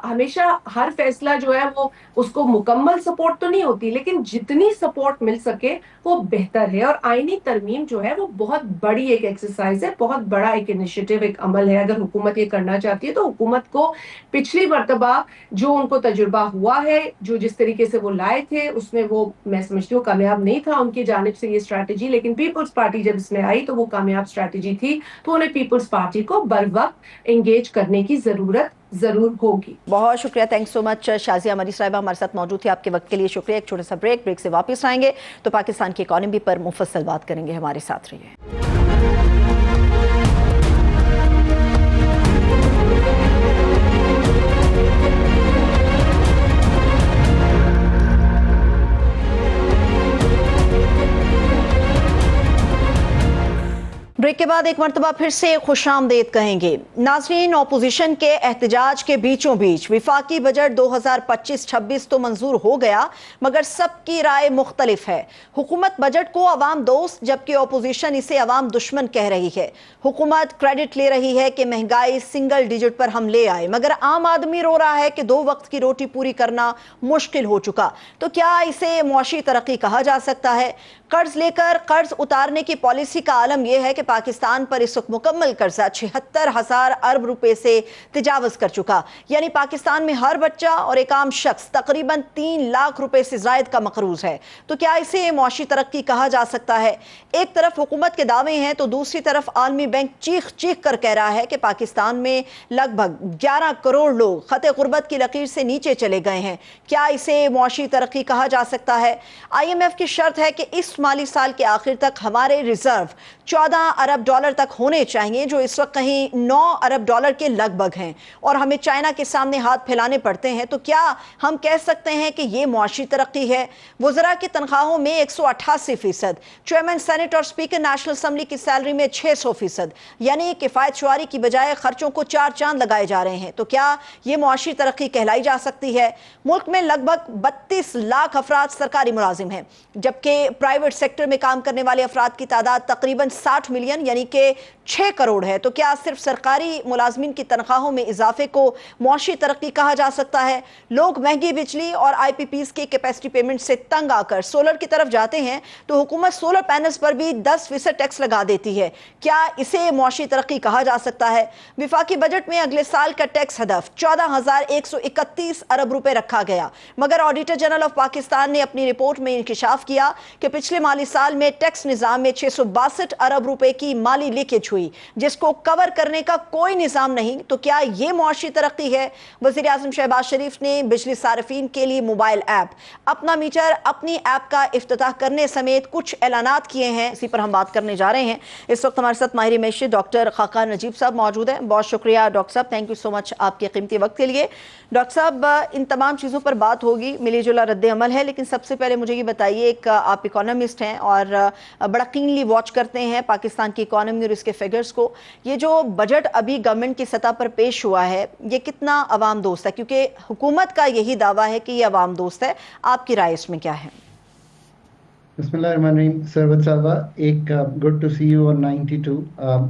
हमेशा हर फैसला जो है वो उसको मुकम्मल सपोर्ट तो नहीं होती, लेकिन जितनी सपोर्ट मिल सके वो बेहतर है। और आईनी तरमीम जो है वो बहुत बड़ी एक एक्सरसाइज है, बहुत बड़ा एक इनिशिएटिव, एक अमल है। अगर हुकूमत ये करना चाहती है तो हुकूमत को पिछली मर्तबा जो उनको तजुर्बा हुआ है, जो जिस तरीके से वो लाए थे, उसमें वो मैं समझती हूँ कामयाब नहीं था उनकी जानिब से ये स्ट्रैटेजी, लेकिन पीपल्स पार्टी जब इसमें आई तो वो कामयाब स्ट्रैटेजी थी, तो उन्हें पीपल्स पार्टी को बर वक्त एंगेज करने की जरूरत जरूर होगी। बहुत शुक्रिया, थैंक्स सो मच शाजिया मरी साहिबा हमारे साथ मौजूद थी। आपके वक्त के लिए शुक्रिया। एक छोटा सा ब्रेक से वापस आएंगे तो पाकिस्तान की इकॉनमी पर मुफस्सल बात करेंगे। हमारे साथ रहिए। ब्रेक के बाद एक मरतबा फिर से खुशामदीद कहेंगे। नाज़रीन, अपोजिशन के एहतजाज के बीचों बीच विफाकी बजट 2025-26 तो मंजूर हो गया, मगर सबकी राय मुख्तलिफ है। हुकूमत बजट को अवाम दोस्त जबकि अपोजिशन इसे अवाम दुश्मन कह रही है। हुकूमत क्रेडिट ले रही है कि महंगाई सिंगल डिजिट पर हम ले आए, मगर आम आदमी रो रहा है कि 2 वक्त की रोटी पूरी करना मुश्किल हो चुका। तो क्या इसे मुआशी तरक्की कहा जा सकता है? कर्ज लेकर कर्ज उतारने की पॉलिसी का आलम यह है कि पाकिस्तान पर इस वक्त मुकम्मल कर्जा 76,000 अरब रुपए से तजावज कर चुका, यानी पाकिस्तान में हर बच्चा और एक आम शख्स तकरीबन 3 लाख रुपए से जायद का मकरूज है। तो क्या इसे मुआशी तरक्की कहा जा सकता है? एक तरफ हुकूमत के दावे हैं तो दूसरी तरफ आलमी बैंक चीख चीख कर कह रहा है कि पाकिस्तान में लगभग 11 करोड़ लोग खते गुर्बत की लकीर से नीचे चले गए हैं। क्या इसे मुआशी तरक्की कहा जा सकता है? IMF की शर्त है कि इस माली साल के आखिर तक हमारे रिजर्व 14 अरब डॉलर तक होने चाहिए, जो इस वक्त कहीं 9 अरब डॉलर के लगभग हैं, और हमें चाइना के सामने हाथ फैलाने पड़ते हैं। तो क्या हम कह सकते हैं कि यह मुआशी तरक्की है? वज़रा की तनख्वाहों में 188%, चेयरमैन सेनेट और स्पीकर नेशनल असम्बली की सैलरी में 600%, यानी किफ़ायत शुआरी की बजाय खर्चों को 4 चांद लगाए जा रहे हैं। तो क्या यह मुआशी तरक्की कहलाई जा सकती है? मुल्क में लगभग 32 लाख अफराद सरकारी मुलाजिम हैं, जबकि प्राइवेट सेक्टर में काम करने वाले अफराद की तादाद तकरीबन 60 मिलियन यानी कि 6 करोड़ है। तो क्या सिर्फ सरकारी मुलाजमीन की तनख्वाहों में इजाफे को मुआशी तरक्की कहा जा सकता है? लोग महंगी बिजली और IPPs के कैपेसिटी पेमेंट से तंग आकर सोलर की तरफ जाते हैं तो हुकूमत सोलर पैनल्स पर भी 10% टैक्स लगा देती है। क्या इसे मुआशी तरक्की कहा जा सकता है? विफाकी बजट में अगले साल का टैक्स हदफ 14,131 अरब रुपए रखा गया, मगर ऑडिटर जनरल ऑफ पाकिस्तान ने अपनी रिपोर्ट में इंकिशाफ किया कि पिछले माली साल में टैक्स निजाम में 662 अरब रुपए की माली लीकेज हुई, जिसको कवर करने का कोई निजाम नहीं। तो क्या यह मुआशी तरक्की है? वजीर आजम शहबाज शरीफ ने बिजली सार्फिन के लिए मोबाइल ऐप अपना मीटर अपनी ऐप का इफ्तिताह करने समेत कुछ ऐलानात किए हैं। इसी पर हम बात करने जा रहे हैं। इस वक्त हमारे साथ माहिर मैशत डॉक्टर खाकान नजीब साहब मौजूद हैं। बहुत शुक्रिया डॉक्टर साहब, थैंक यू सो मच आपके कीमती वक्त के लिए। डॉक्टर साहब, इन तमाम चीज़ों पर बात होगी, मिली जुला रद्द अमल है, लेकिन सबसे पहले मुझे ये बताइए, एक आप इकोनॉमिस्ट हैं और बड़ा कीनली वॉच करते हैं पाकिस्तान की इकोनॉमी और इसके फिगर्स को। ये जो बजट अभी गवर्नमेंट की सतह पर पेश हुआ है, ये कितना अवाम दोस्त है? क्योंकि हुकूमत का यही दावा है कि ये अवाम दोस्त है। आपकी राय इसमें क्या है? Bismillahirrahmanirrahim. Sarvat Salva, good to see you on 92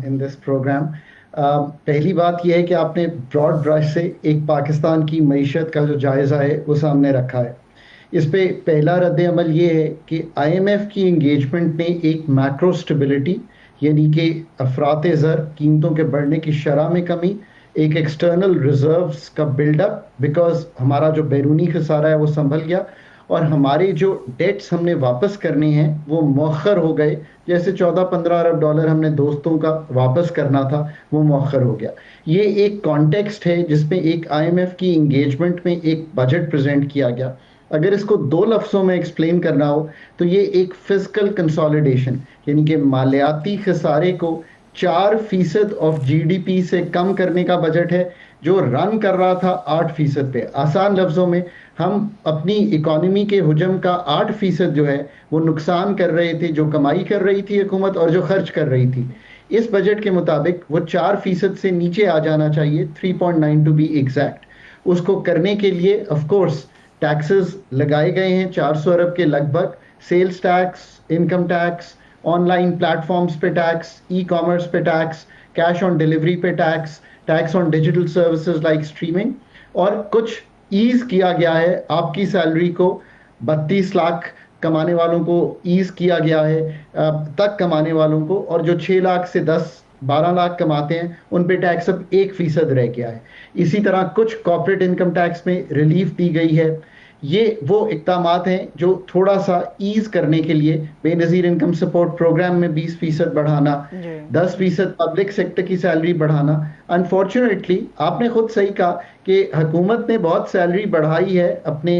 in this program. पहली बात यह है कि आपने ब्रॉड ब्रश से एक पाकिस्तान की मईशत का जो जायज़ा है वो सामने रखा है। इस पे पहला रद्द अमल ये है कि आईएमएफ की इंगेजमेंट ने एक मैक्रो स्टेबिलिटी यानी कि अफरात ज़र कीमतों के बढ़ने की शरह में कमी, एक एक्सटर्नल रिजर्व्स का बिल्डअप बिकॉज हमारा जो बैरूनी खसारा है वो संभल गया, और हमारे जो डेट्स हमने वापस करने हैं वो मौखर हो गए। जैसे 14-15 अरब डॉलर हमने दोस्तों का वापस करना था वो मौखर हो गया। ये एक कॉन्टेक्स्ट है जिसमें एक आईएमएफ की इंगेजमेंट में एक बजट प्रेजेंट किया गया। अगर इसको दो लफ्ज़ों में एक्सप्लेन करना हो तो ये एक फिजिकल कंसोलिडेशन यानी कि मालियाती खसारे को 4% ऑफ जीडीपी से कम करने का बजट है, जो रन कर रहा था 8% पे। आसान लफ्ज़ों में हम अपनी इकोनॉमी के हुजम का 8% जो है वो नुकसान कर रहे थे, जो कमाई कर रही थी हुकूमत और जो खर्च कर रही थी। इस बजट के मुताबिक वो 4% से नीचे आ जाना चाहिए, 3.9 टू बी एग्जैक्ट। उसको करने के लिए ऑफ कोर्स टैक्सेस लगाए गए हैं 400 अरब के लगभग, sales tax, income tax, online platforms पे टैक्स, ई कॉमर्स पे टैक्स, कैश ऑन डिलीवरी पे tax, tax on digital services like streaming, और कुछ ईज किया गया है आपकी सैलरी को 32 लाख कमाने वालों को ईज किया गया है तक कमाने वालों को, और जो 6 लाख से 10-12 लाख कमाते हैं उन पे टैक्स अब 1% रह गया है। इसी तरह कुछ कॉर्पोरेट इनकम टैक्स में रिलीफ दी गई है। ये वो इक़दामात हैं जो थोड़ा सा ईज करने के लिए, बेनज़ीर इनकम सपोर्ट प्रोग्राम में 20% बढ़ाना, 10% पब्लिक सेक्टर की सैलरी बढ़ाना। अनफॉर्चुनेटली आपने खुद सही कहा कि हुकूमत ने बहुत सैलरी बढ़ाई है अपने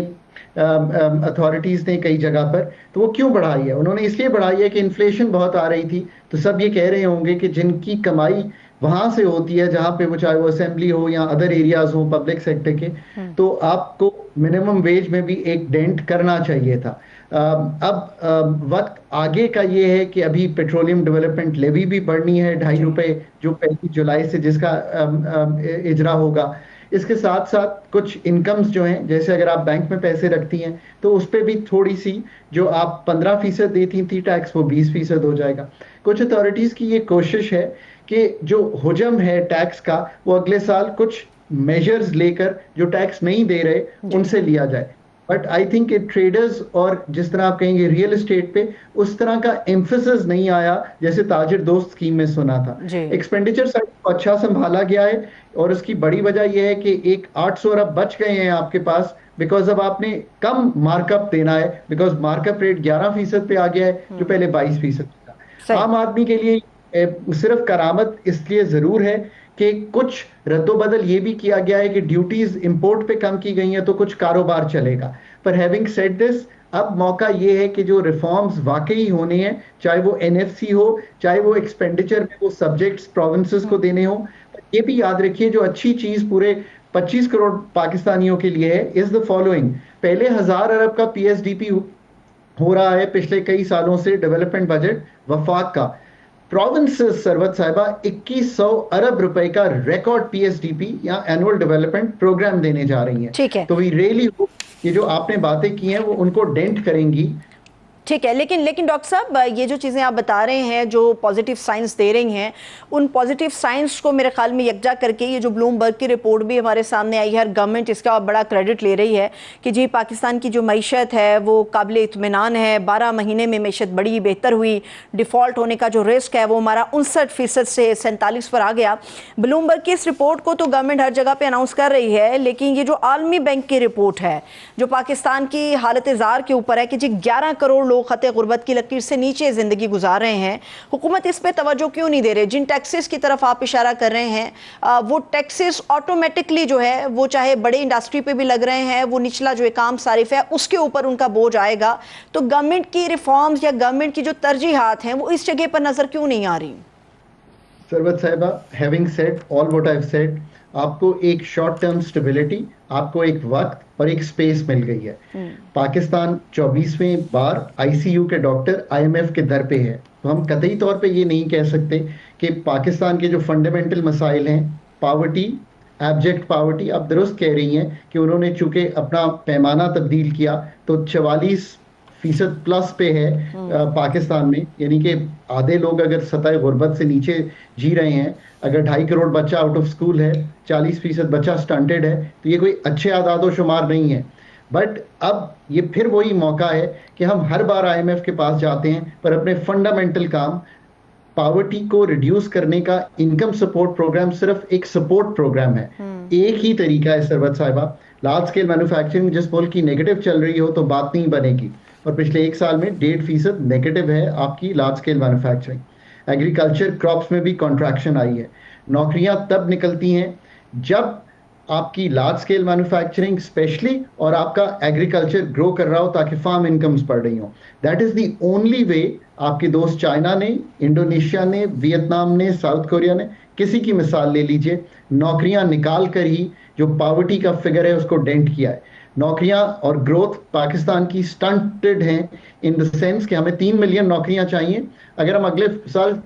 अथॉरिटीज़ ने कई जगह पर। तो वो क्यों बढ़ाई है? उन्होंने इसलिए बढ़ाई है कि इन्फ्लेशन बहुत आ रही थी, तो सब ये कह रहे होंगे कि जिनकी कमाई वहां से होती है जहां पे वो चाहे वो असेंबली हो या अदर एरियाज हो पब्लिक सेक्टर के, तो आपको मिनिमम वेज में भी एक डेंट करना चाहिए था। अब वक्त आगे का ये है कि अभी पेट्रोलियम डेवलपमेंट लेवी भी बढ़नी है 2.5 रुपए, जो 25 जुलाई से जिसका इजरा होगा। इसके साथ साथ कुछ इनकम्स जो हैं, जैसे अगर आप बैंक में पैसे रखती हैं तो उस पर भी थोड़ी सी, जो आप 15% देती थी टैक्स, वो 20% हो जाएगा। कुछ अथॉरिटीज़ की ये कोशिश है कि जो हुजम है टैक्स का वो अगले साल कुछ मेजर्स लेकर जो टैक्स नहीं दे रहे उनसे लिया जाए। बट आई थिंक कि ट्रेडर्स और जिस तरह आप कहेंगे रियल एस्टेट पे उस तरह का एम्फेसिस नहीं आया जैसे ताजिर दोस्त स्कीम में सुना था। एक्सपेंडिचर साइड को अच्छा संभाला गया है, और उसकी बड़ी वजह यह है कि एक 800 अरब बच गए हैं आपके पास, बिकॉज अब आपने कम मार्कअप देना है, बिकॉज मार्कअप रेट 11% पे आ गया है जो पहले 22% था। आम आदमी के लिए सिर्फ करामत इसलिए जरूर है कि कुछ रद्दोबदल ये भी किया गया है कि ड्यूटीज इंपोर्ट पे कम की गई हैं, तो कुछ कारोबार चलेगा। पर हैविंग सेड दिस, अब मौका ये है कि जो रिफॉर्म्स वाकई होने हैं, चाहे वो एनएफसी हो, चाहे वो एक्सपेंडिचर में वो सब्जेक्ट्स प्रोविंसेस को देने हो, ये भी याद रखिए जो अच्छी चीज पूरे 25 करोड़ पाकिस्तानियों के लिए है इज द फॉलोइंग। पहले 1000 अरब का पीएसडीपी हो रहा है पिछले कई सालों से डेवलपमेंट बजट वफाक का। प्रोविंसेस सरवत साहिबा 2100 अरब रुपए का रिकॉर्ड पीएसडीपी या एनुअल डेवलपमेंट प्रोग्राम देने जा रही हैं। ठीक है, तो वी रियली होप ये जो आपने बातें की हैं वो उनको डेंट करेंगी। ठीक है, लेकिन डॉक्टर साहब, ये जो चीज़ें आप बता रहे हैं, जो पॉजिटिव साइंस दे रही हैं, उन पॉजिटिव साइंस को मेरे ख्याल में यकजा करके ये जो ब्लूमबर्ग की रिपोर्ट भी हमारे सामने आई है, गवर्नमेंट इसका बड़ा क्रेडिट ले रही है कि जी पाकिस्तान की जो मईशत है वो काबिल इत्मीनान है, 12 महीने में मईशत बड़ी बेहतर हुई, डिफ़ॉल्ट होने का जो रिस्क है वो हमारा 59% से 47 पर आ गया। ब्लूमबर्ग की इस रिपोर्ट को तो गवर्नमेंट हर जगह पर अनाउंस कर रही है, लेकिन ये जो आलमी बैंक की रिपोर्ट है जो पाकिस्तान की हालत ज़ार के ऊपर है कि जी 11 करोड़ लोग खते गुर्बत की लकीर से नीचे ज़िंदगी गुजार रहे हैं, हुकूमत इस पे तवज्जो क्यों नहीं दे रही? जिन टैक्सेस की तरफ आप इशारा कर रहे हैं वो टैक्सेस ऑटोमेटिकली जो है वो चाहे बड़े इंडस्ट्री पे भी लग रहे हैं, वो निचला जो काम सारिफ है उसके ऊपर उनका बोझ आएगा। तो गवर्नमेंट की रिफॉर्म्स या गवर्नमेंट की जो तरजीहात हैं वो इस जगह पर नजर क्यों नहीं आ रही? सरवत साहिबा, having said all what I have said, आपको एक शॉर्ट टर्म स्टेबिलिटी, आपको एक वक्त और एक स्पेस मिल गई है। पाकिस्तान 24वें बार आईसीयू के डॉक्टर आईएमएफ के दर पे है, तो हम कतई तौर पे ये नहीं कह सकते कि पाकिस्तान के जो फंडामेंटल मसाइल हैं, पावर्टी, एब्जेक्ट पावर्टी, आप दुरुस्त कह रही हैं कि उन्होंने चूंकि अपना पैमाना तब्दील किया तो 44 50% प्लस पे है पाकिस्तान में, यानी कि आधे लोग अगर सतह गुर्बत से नीचे जी रहे हैं, अगर 2.5 करोड़ बच्चा आउट ऑफ स्कूल है, 40% बच्चा स्टंटेड है, तो ये कोई अच्छे आदादो शुमार नहीं है। बट अब ये फिर वही मौका है कि हम हर बार IMF के पास जाते हैं, पर अपने फंडामेंटल काम, पॉवर्टी को रिड्यूस करने का इनकम सपोर्ट प्रोग्राम सिर्फ एक सपोर्ट प्रोग्राम है। एक ही तरीका है सरवत साहिबा, लार्ज स्केल मैन्युफैक्चरिंग जिस मुल्क की नेगेटिव चल रही हो तो बात नहीं बनेगी, और पिछले 1 साल में 1.5% नेगेटिव है आपकी large scale manufacturing. Agriculture crops में भी कॉन्ट्रैक्शन आई है। नौकरियां तब निकलती हैं जब आपकी लार्ज स्केल मैन्युफैक्चरिंग स्पेशली और आपका एग्रीकल्चर ग्रो कर रहा हो, ताकि फार्म इनकम्स बढ़ रही हो। That is the only way. आपके दोस्त चाइना ने, इंडोनेशिया ने, वियतनाम ने, साउथ कोरिया ने, किसी की मिसाल ले लीजिए, नौकरियां निकाल कर ही जो पॉवर्टी का फिगर है उसको डेंट किया है। नौकरियां और ग्रोथ पाकिस्तान की स्टंटेड हैं इन द सेंस कि हमें 3 मिलियन नौकरियां चाहिए। अगर हम अगले साल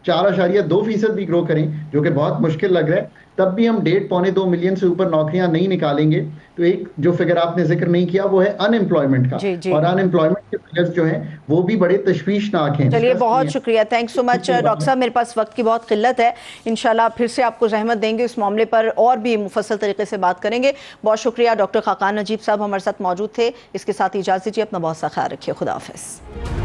4.2% भी ग्रो करें, जो कि बहुत मुश्किल लग रहा है, तब भी हम 1.5-2 मिलियन से ऊपर नौकरियां नहीं निकालेंगे। तो एक जो फिगर आपने जिक्र नहीं किया वो है अनएम्प्लॉयमेंट का, जी। और अनएम्प्लॉयमेंट के फिगर्स जो हैं वो भी बड़े तशवीशनाक हैं। चलिए, बहुत शुक्रिया, थैंक्स सो मच डॉक्टर साहब। मेरे पास वक्त की बहुत किल्लत है, इंशाल्लाह फिर से आपको रहमत देंगे, इस मामले पर और भी मुफस्सल तरीके से बात करेंगे। बहुत शुक्रिया। डॉक्टर खाकान नजीब साहब हमारे साथ मौजूद थे। इसके साथ इजाज़त दीजिए, अपना बहुत सा ख्याल रखिए, खुदा हाफिज़।